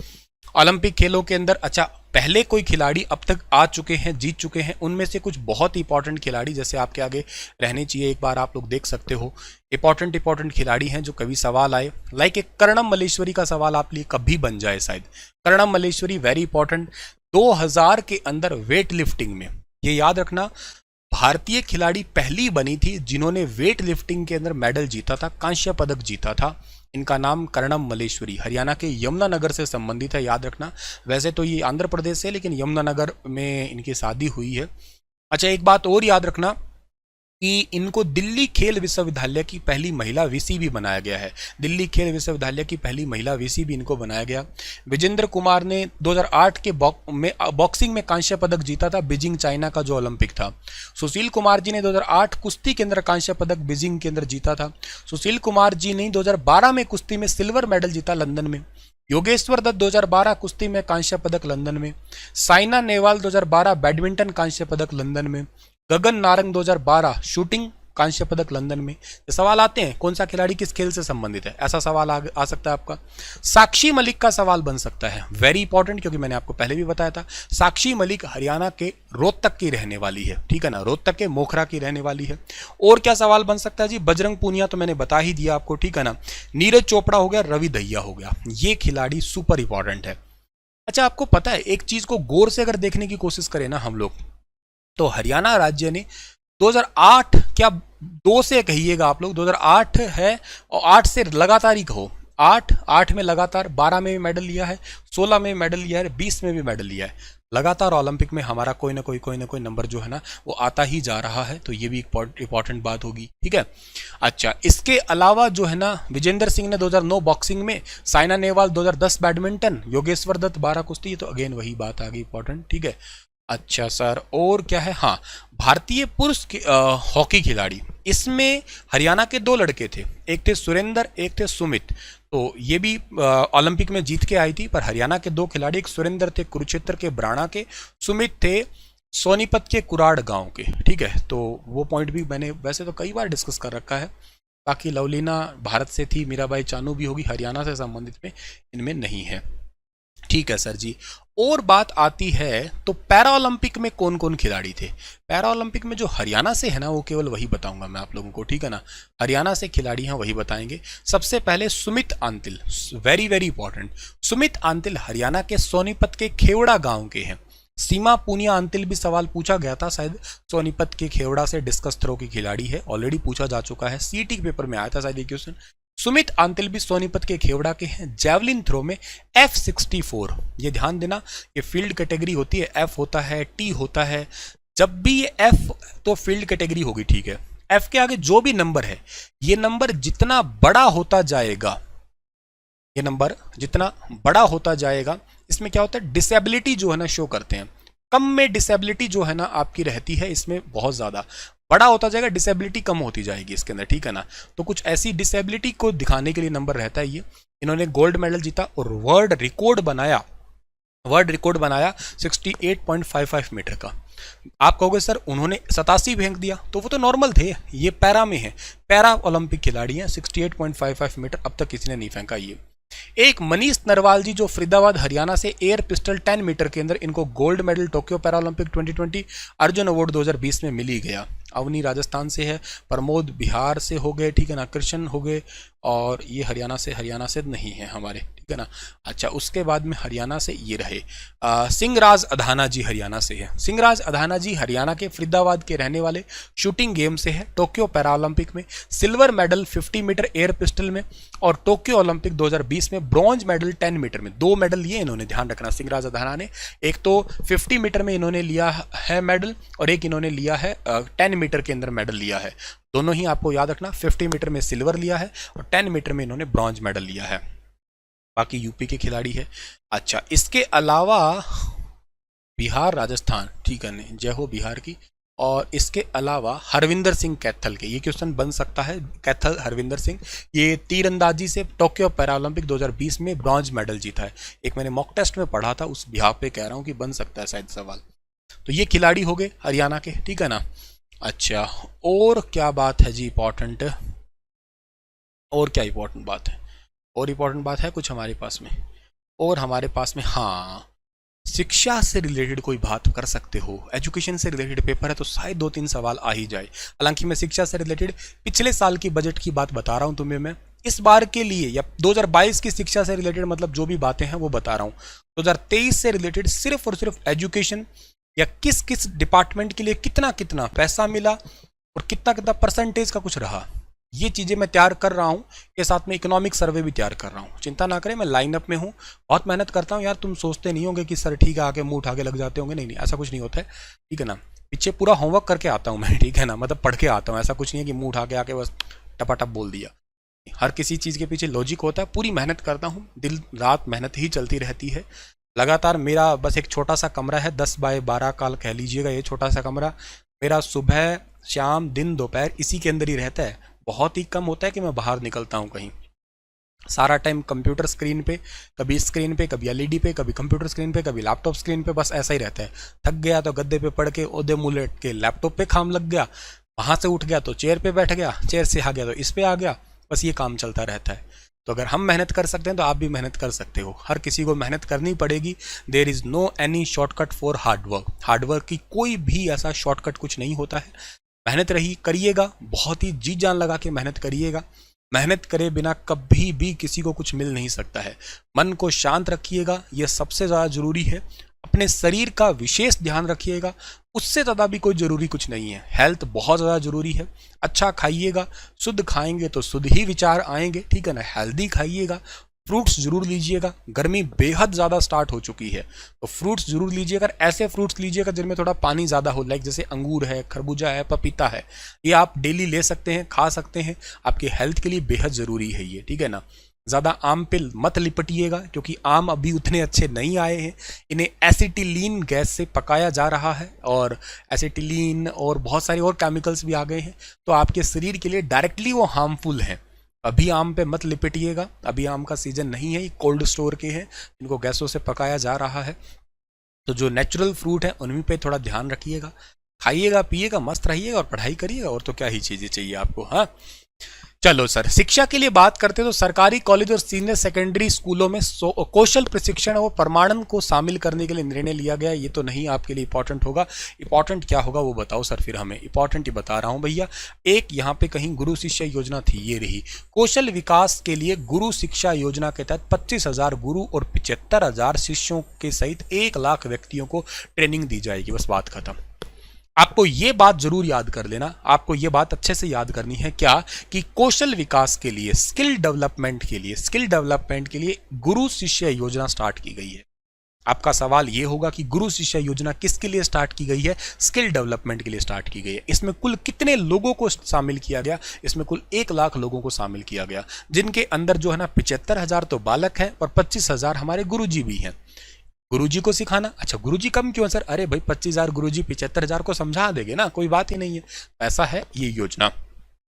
ओलंपिक खेलों के अंदर अच्छा पहले कोई खिलाड़ी अब तक आ चुके हैं, जीत चुके हैं, उनमें से कुछ बहुत इंपॉर्टेंट खिलाड़ी जैसे आपके आगे रहने चाहिए, एक बार आप लोग देख सकते हो। इंपॉर्टेंट खिलाड़ी हैं जो कभी सवाल आए, लाइक एक कर्णम मल्लेश्वरी का सवाल आप लिए कभी बन जाए शायद। Karnam Malleswari very important. 2000 के अंदर वेट लिफ्टिंग में, ये याद रखना, भारतीय खिलाड़ी पहली बनी थी जिन्होंने वेट लिफ्टिंग के अंदर मेडल जीता था, कांस्य पदक जीता था। इनका नाम कर्णम मल्लेश्वरी, हरियाणा के यमुनानगर से संबंधित है, याद रखना। वैसे तो ये आंध्र प्रदेश से, लेकिन यमुनानगर में इनकी शादी हुई है। अच्छा, एक बात और याद रखना कि इनको दिल्ली खेल विश्वविद्यालय की पहली महिला वीसी भी बनाया गया है। दिल्ली खेल विश्वविद्यालय की पहली महिला वीसी भी इनको बनाया गया। विजेंद्र कुमार ने 2008 के बॉक्सिंग में कांस्य पदक जीता था, बीजिंग चाइना का जो ओलंपिक था। सुशील कुमार जी ने 2008 कुश्ती के अंदर कांस्य पदक बीजिंग के अंदर जीता था। सुशील कुमार जी ने 2012 में कुश्ती में सिल्वर मेडल जीता लंदन में। योगेश्वर दत्त 2012 कुश्ती में कांस्य पदक लंदन में। साइना नेहवाल 2012 बैडमिंटन कांस्य पदक लंदन में। गगन नारंग 2012 शूटिंग कांस्य पदक लंदन में। सवाल आते हैं कौन सा खिलाड़ी किस खेल से संबंधित है, ऐसा सवाल आ सकता है आपका। साक्षी मलिक का सवाल बन सकता है, वेरी इंपॉर्टेंट, क्योंकि मैंने आपको पहले भी बताया था। साक्षी मलिक हरियाणा के रोहतक की रहने वाली है, ठीक है ना, रोहतक के मोखरा की रहने वाली है। और क्या सवाल बन सकता है जी? बजरंग पूनिया तो मैंने बता ही दिया आपको, ठीक है ना। नीरज चोपड़ा हो गया, रवि दहिया हो गया, ये खिलाड़ी सुपर इंपॉर्टेंट है। अच्छा, आपको पता है एक चीज को गौर से अगर देखने की कोशिश करें ना हम लोग, तो हरियाणा राज्य ने 2008, क्या 2 से कहिएगा आप लोग, 2008 है और 8 से लगातार ही कहो, 8 में लगातार, 12 में भी मेडल लिया है, 16 में मेडल लिया है, 20 में भी मेडल लिया है। लगातार ओलंपिक में हमारा कोई ना कोई नंबर जो है ना वो आता ही जा रहा है, तो ये भी इंपॉर्टेंट बात होगी, ठीक है। अच्छा, इसके अलावा जो है ना, विजेंद्र सिंह ने 2009 बॉक्सिंग में, साइना नेहवाल 2010 बैडमिंटन, योगेश्वर दत्त 12 कुश्ती, तो अगेन वही बात आ गई इंपॉर्टेंट, ठीक है। अच्छा सर, और क्या है? हाँ, भारतीय पुरुष हॉकी खिलाड़ी, इसमें हरियाणा के 2 लड़के थे, एक थे सुरेंद्र, एक थे सुमित। तो ये भी ओलंपिक में जीत के आई थी, पर हरियाणा के 2 खिलाड़ी, एक सुरेंद्र थे कुरुक्षेत्र के ब्राणा के, सुमित थे सोनीपत के कुराड़ गांव के, ठीक है। तो वो पॉइंट भी मैंने वैसे तो कई बार डिस्कस कर रखा है। बाकी लवलीना भारत से थी, मीराबाई चानू भी होगी, हरियाणा से संबंधित में इनमें नहीं है। ठीक है सर जी। और बात आती है तो पैरा ओलंपिक में कौन कौन खिलाड़ी थे। पैरा ओलंपिक में जो हरियाणा से है ना, वो केवल वही बताऊंगा मैं आप लोगों को, ठीक है ना। हरियाणा से खिलाड़ी हैं वही बताएंगे। सबसे पहले Sumit Antil, very very important. Sumit Antil Haryana के सोनीपत के खेवड़ा गांव के हैं। सीमा पूनिया आंतिल भी सवाल पूछा गया था शायद, सोनीपत के खेवड़ा से डिस्कस थ्रो की खिलाड़ी है, ऑलरेडी पूछा जा चुका है, सीटी के पेपर में आया था शायद ये क्वेश्चन। सुमित आंतिल भी सोनीपत के खेवड़ा के हैं। जैवलिन थ्रो में F64, ये ध्यान देना, ये फील्ड कैटेगरी होती है, F होता है, T होता है। जब भी ये F तो फील्ड कैटेगरी होगी, ठीक है। F के आगे जो भी नंबर है, ये नंबर जितना बड़ा होता जाएगा, ये नंबर जितना बड़ा होता जाएगा, इसमें क्या होता है, डिसेबिलिटी जो है ना शो करते हैं। कम में डिसेबिलिटी जो है ना आपकी रहती है, इसमें बहुत ज्यादा बड़ा होता जाएगा, डिसेबिलिटी कम होती जाएगी इसके अंदर, ठीक है ना। तो कुछ ऐसी डिसेबिलिटी को दिखाने के लिए नंबर रहता है ये। इन्होंने गोल्ड मेडल जीता और वर्ल्ड रिकॉर्ड बनाया, 68.55 मीटर का। आप कहोगे सर उन्होंने 87 फेंक दिया, तो वो तो नॉर्मल थे, ये पैरा में है, पैरा ओलंपिक खिलाड़ी हैं। 68.55 मीटर अब तक किसी ने नहीं फेंका ये। एक मनीष नरवाल जी जो फरीदाबाद हरियाणा से एयर पिस्टल 10 मीटर के अंदर, इनको gold medal Tokyo Paralympic 2020 Arjun award 2020 में मिल ही गया। अवनी राजस्थान से है, प्रमोद बिहार से हो गए, ठीक है ना, कृष्ण हो गए, और ये हरियाणा से नहीं है हमारे, ठीक है ना। अच्छा, उसके बाद में हरियाणा से ये रहे सिंहराज अधाना जी हरियाणा से है। सिंहराज अधाना जी हरियाणा के फरीदाबाद के रहने वाले, शूटिंग गेम से है। टोक्यो पैरालंपिक में silver medal 50 meter air pistol में, और टोक्यो ओलंपिक 2020 में ब्रॉन्ज मेडल 10 मीटर में। 2 मेडल लिए इन्होंने, ध्यान रखना, सिंहराज अधाना ने। एक तो 50 मीटर में इन्होंने लिया है मेडल, और एक इन्होंने लिया है 10 मीटर के अंदर मेडल लिया है। दोनों ही आपको याद रखना, 50 मीटर में सिल्वर लिया है और 10 मीटर में इन्होंने ब्रॉन्ज मेडल लिया है। बाकी यूपी के खिलाड़ी है। अच्छा, इसके अलावा बिहार राजस्थान, ठीक है, जय हो बिहार की। और इसके अलावा हरविंदर सिंह कैथल के, ये क्वेश्चन बन सकता है, कैथल हरविंदर सिंह, ये तीरंदाजी से टोक्यो पैरालंपिक 2020 में ब्रॉन्ज मेडल जीता है। एक मैंने मॉक टेस्ट में पढ़ा था, उस बिहार पे कह रहा हूँ कि बन सकता है शायद सवाल। तो ये खिलाड़ी हो गए हरियाणा के, ठीक है ना। अच्छा, और क्या बात है जी इंपॉर्टेंट, और क्या इंपॉर्टेंट बात है, और इंपॉर्टेंट बात है कुछ हमारे पास में, और हमारे पास में, हाँ, शिक्षा से रिलेटेड कोई बात कर सकते हो, एजुकेशन से रिलेटेड पेपर है तो शायद 2-3 सवाल आ ही जाए। हालांकि मैं शिक्षा से रिलेटेड पिछले साल की बजट की बात बता रहा हूं तुम्हें मैं, इस बार के लिए या 2022 की शिक्षा से रिलेटेड मतलब जो भी बातें हैं वो बता रहा हूं। 2023 से रिलेटेड सिर्फ और सिर्फ एजुकेशन, या किस किस डिपार्टमेंट के लिए कितना कितना पैसा मिला और कितना कितना परसेंटेज का कुछ रहा, ये चीज़ें मैं तैयार कर रहा हूँ। के साथ में इकोनॉमिक सर्वे भी तैयार कर रहा हूँ, चिंता ना करें, मैं लाइनअप में हूँ, बहुत मेहनत करता हूँ यार। तुम सोचते नहीं होंगे कि सर ठीक है आके मुंह उठा के लग जाते होंगे, नहीं नहीं, ऐसा कुछ नहीं होता है, ठीक है ना। पीछे पूरा होमवर्क करके आता हूँ मैं, ठीक है ना, मतलब पढ़ के आता हूँ, ऐसा कुछ नहीं है कि मुंह उठा के आके बस टपाटप बोल दिया। हर किसी चीज़ के पीछे लॉजिक होता है, पूरी मेहनत करता हूँ, दिन रात मेहनत ही चलती रहती है लगातार। मेरा बस एक छोटा सा कमरा है, 10 बाय 12 काल कह लीजिएगा, ये छोटा सा कमरा मेरा सुबह शाम दिन दोपहर इसी के अंदर ही रहता है। बहुत ही कम होता है कि मैं बाहर निकलता हूँ कहीं, सारा टाइम कंप्यूटर स्क्रीन पे, कभी स्क्रीन पे, कभी एलईडी पे, कभी कंप्यूटर स्क्रीन पे, कभी लैपटॉप स्क्रीन पे, बस ऐसा ही रहता है। थक गया तो गद्दे पे पड़ के ओदे मुँह लेट के लैपटॉप पे काम लग गया, वहाँ से उठ गया तो चेयर पे बैठ गया, चेयर से आ गया तो इस पे आ गया, बस ये काम चलता रहता है। तो अगर हम मेहनत कर सकते हैं तो आप भी मेहनत कर सकते हो, हर किसी को मेहनत करनी पड़ेगी। There is no any shortcut for hard work, hard work की कोई भी ऐसा शॉर्टकट कुछ नहीं होता है। मेहनत रही करिएगा, बहुत ही जी जान लगा के मेहनत करिएगा। मेहनत करे बिना कभी भी किसी को कुछ मिल नहीं सकता है। मन को शांत रखिएगा, यह सबसे ज़्यादा जरूरी है। अपने शरीर का विशेष ध्यान रखिएगा, उससे ज़्यादा भी कोई ज़रूरी कुछ नहीं है। हेल्थ बहुत ज़्यादा ज़रूरी है। अच्छा खाइएगा, शुद्ध खाएंगे तो शुद्ध ही विचार आएंगे, ठीक है ना। हेल्दी खाइएगा, फ्रूट्स जरूर लीजिएगा, गर्मी बेहद ज़्यादा स्टार्ट हो चुकी है तो फ्रूट्स जरूर लीजिएगा। ऐसे फ्रूट्स लीजिएगा जिनमें थोड़ा पानी ज़्यादा हो, लाइक जैसे अंगूर है, खरबूजा है, पपीता है, ये आप डेली ले सकते हैं, खा सकते हैं, आपके हेल्थ के लिए बेहद ज़रूरी है ये, ठीक है ना। ज़्यादा आम पे मत लिपटिएगा क्योंकि आम अभी उतने अच्छे नहीं आए हैं, इन्हें एसिटिलीन गैस से पकाया जा रहा है और एसिटिलीन और बहुत सारे और केमिकल्स भी आ गए हैं, तो आपके शरीर के लिए डायरेक्टली वो हार्मफुल हैं। अभी आम पे मत लिपटिएगा, अभी आम का सीजन नहीं है, ये कोल्ड स्टोर के हैं, इनको गैसों से पकाया जा रहा है। तो जो नेचुरल फ्रूट है उनमें पे थोड़ा ध्यान रखिएगा, खाइएगा पिएगा, मस्त रहिएगा और पढ़ाई करिएगा, और तो क्या ही चीजें चाहिए आपको। हाँ चलो सर, शिक्षा के लिए बात करते तो सरकारी कॉलेज और सीनियर सेकेंडरी स्कूलों में कौशल प्रशिक्षण और प्रमाणन को शामिल करने के लिए निर्णय लिया गया। ये तो नहीं आपके लिए इंपॉर्टेंट होगा, इंपॉर्टेंट क्या होगा वो बताओ सर फिर हमें। इंपॉर्टेंट ही बता रहा हूं भैया। एक यहाँ पे कहीं गुरु शिक्षा योजना थी, ये रही कौशल विकास के लिए गुरु शिक्षा योजना के तहत 25,000 गुरु और 75,000 शिष्यों के सहित 1 लाख व्यक्तियों को ट्रेनिंग दी जाएगी। बस बात खत्म। आपको ये बात जरूर याद कर लेना, आपको ये बात अच्छे से याद करनी है क्या, कि कौशल विकास के लिए, स्किल डेवलपमेंट के लिए गुरु शिष्य योजना स्टार्ट की गई है। आपका सवाल ये होगा कि गुरु शिष्य योजना किसके लिए स्टार्ट की गई है? स्किल डेवलपमेंट के लिए स्टार्ट की गई है। इसमें कुल कितने लोगों को शामिल किया गया? इसमें कुल 1 लाख लोगों को शामिल किया गया, जिनके अंदर जो है ना 75,000 तो बालक हैं और 25,000 हमारे गुरुजी भी हैं। गुरुजी को सिखाना, अच्छा गुरुजी कम क्यों सर? अरे भाई 25,000 गुरुजी 75,000 को समझा देंगे ना, कोई बात ही नहीं है। ऐसा है ये योजना।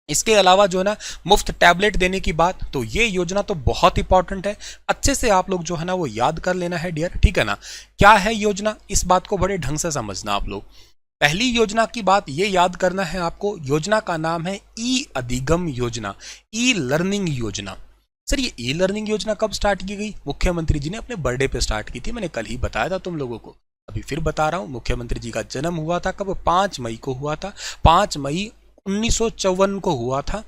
इसके अलावा जो है ना मुफ्त टैबलेट देने की बात, तो ये योजना तो बहुत इंपॉर्टेंट है, अच्छे से आप लोग जो है ना वो याद कर लेना है डियर, ठीक है ना। क्या है योजना, इस बात को बड़े ढंग से समझना आप लोग। पहली योजना की बात ये याद करना है आपको, योजना का नाम है ई अधिगम योजना, ई लर्निंग योजना। सर ये ई लर्निंग योजना कब स्टार्ट की गई? मुख्यमंत्री जी ने अपने बर्थडे पे स्टार्ट की थी, मैंने कल ही बताया था तुम लोगों को, अभी फिर बता रहा हूँ। मुख्यमंत्री जी का जन्म हुआ था कब? 5 मई को हुआ था, 5 मई 1954 को हुआ था।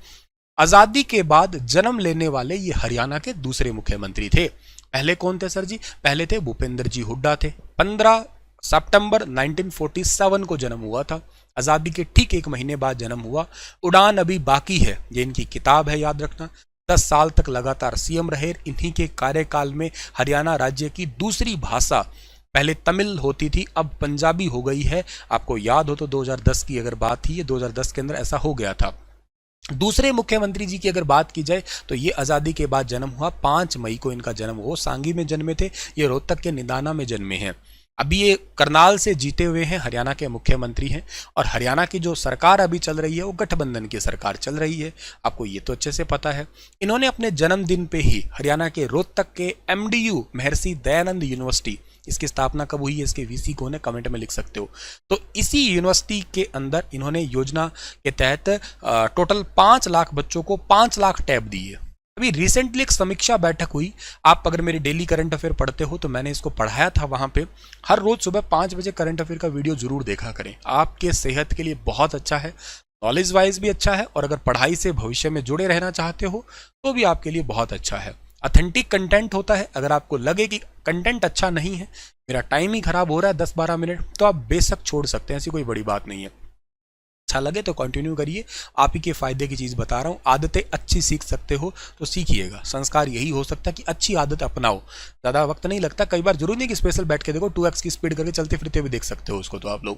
आजादी के बाद जन्म लेने वाले ये हरियाणा के दूसरे मुख्यमंत्री थे। पहले कौन थे सर जी? पहले थे भूपेंद्र जी हुड्डा थे। 15 सितंबर 1947 को जन्म हुआ था, आजादी के ठीक 1 महीने बाद जन्म हुआ। उड़ान अभी बाकी है, ये इनकी किताब है, याद रखना। 10 साल तक लगातार सीएम रहे। इन्हीं के कार्यकाल में हरियाणा राज्य की दूसरी भाषा पहले तमिल होती थी, अब पंजाबी हो गई है। आपको याद हो तो 2010 की अगर बात थी, 2010 के अंदर ऐसा हो गया था। दूसरे मुख्यमंत्री जी की अगर बात की जाए तो ये आज़ादी के बाद जन्म हुआ, 5 मई को इनका जन्म हुआ। सांगी में जन्मे थे, ये रोहतक के निदाना में जन्मे हैं। अभी ये करनाल से जीते हुए हैं, हरियाणा के मुख्यमंत्री हैं। और हरियाणा की जो सरकार अभी चल रही है वो गठबंधन की सरकार चल रही है, आपको ये तो अच्छे से पता है। इन्होंने अपने जन्मदिन पे ही हरियाणा के रोहतक के MDU महर्षि दयानंद यूनिवर्सिटी, इसकी स्थापना कब हुई है, इसके VC कौन है, कमेंट में लिख सकते हो। तो इसी यूनिवर्सिटी के अंदर इन्होंने योजना के तहत टोटल 5 लाख बच्चों को 5 लाख टैब दिए। अभी रिसेंटली एक समीक्षा बैठक हुई, आप अगर मेरे डेली करंट अफेयर पढ़ते हो तो मैंने इसको पढ़ाया था वहाँ पे। हर रोज सुबह 5 बजे करंट अफेयर का वीडियो जरूर देखा करें, आपके सेहत के लिए बहुत अच्छा है, नॉलेज वाइज भी अच्छा है, और अगर पढ़ाई से भविष्य में जुड़े रहना चाहते हो तो भी आपके लिए बहुत अच्छा है। ऑथेंटिक कंटेंट होता है। अगर आपको लगे कि कंटेंट अच्छा नहीं है, मेरा टाइम ही खराब हो रहा है 10-12 मिनट, तो आप बेशक छोड़ सकते हैं, ऐसी कोई बड़ी बात नहीं है। अच्छा लगे तो कंटिन्यू करिए, आप ही के फायदे की चीज़ बता रहा हूँ। आदतें अच्छी सीख सकते हो तो सीखिएगा, संस्कार यही हो सकता है कि अच्छी आदत अपनाओ। ज़्यादा वक्त नहीं लगता, कई बार जरूरी नहीं कि स्पेशल बैठ के देखो, 2x की स्पीड करके चलते फिरते भी देख सकते हो उसको तो आप लोग।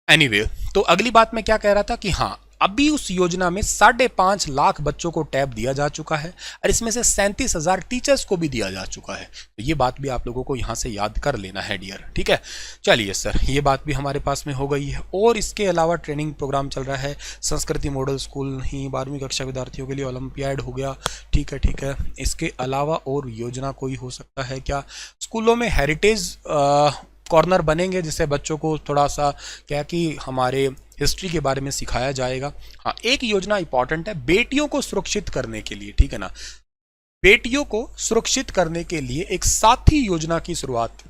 एनीवे, तो अगली बात मैं क्या कह रहा था कि हाँ, अभी उस योजना में 5.5 लाख बच्चों को टैब दिया जा चुका है और इसमें से 37,000 टीचर्स को भी दिया जा चुका है। तो ये बात भी आप लोगों को यहाँ से याद कर लेना है डियर, ठीक है। चलिए सर, ये बात भी हमारे पास में हो गई है। और इसके अलावा ट्रेनिंग प्रोग्राम चल रहा है, संस्कृति मॉडल स्कूल ही 12वीं कक्षा विद्यार्थियों के लिए ओलंपियाड हो गया, ठीक है ठीक है। इसके अलावा और योजना कोई हो सकता है क्या? स्कूलों में हेरिटेज कॉर्नर बनेंगे, जिससे बच्चों को थोड़ा सा क्या कि हमारे हिस्ट्री के बारे में सिखाया जाएगा। हाँ, एक योजना इंपॉर्टेंट है बेटियों को सुरक्षित करने के लिए, ठीक है ना। बेटियों को सुरक्षित करने के लिए एक साथी योजना की शुरुआत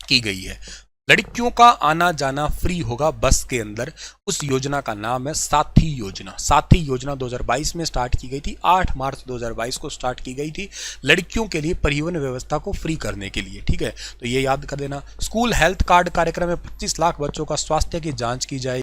की गई है। लड़कियों का आना जाना फ्री होगा बस के अंदर, उस योजना का नाम है साथी योजना। साथी योजना 2022 में स्टार्ट की गई थी, 8 मार्च 2022 को स्टार्ट की गई थी, लड़कियों के लिए परिवहन व्यवस्था को फ्री करने के लिए, ठीक है। तो ये याद कर देना। स्कूल हेल्थ कार्ड कार्यक्रम में 25 लाख बच्चों का स्वास्थ्य की जांच की जाएगी।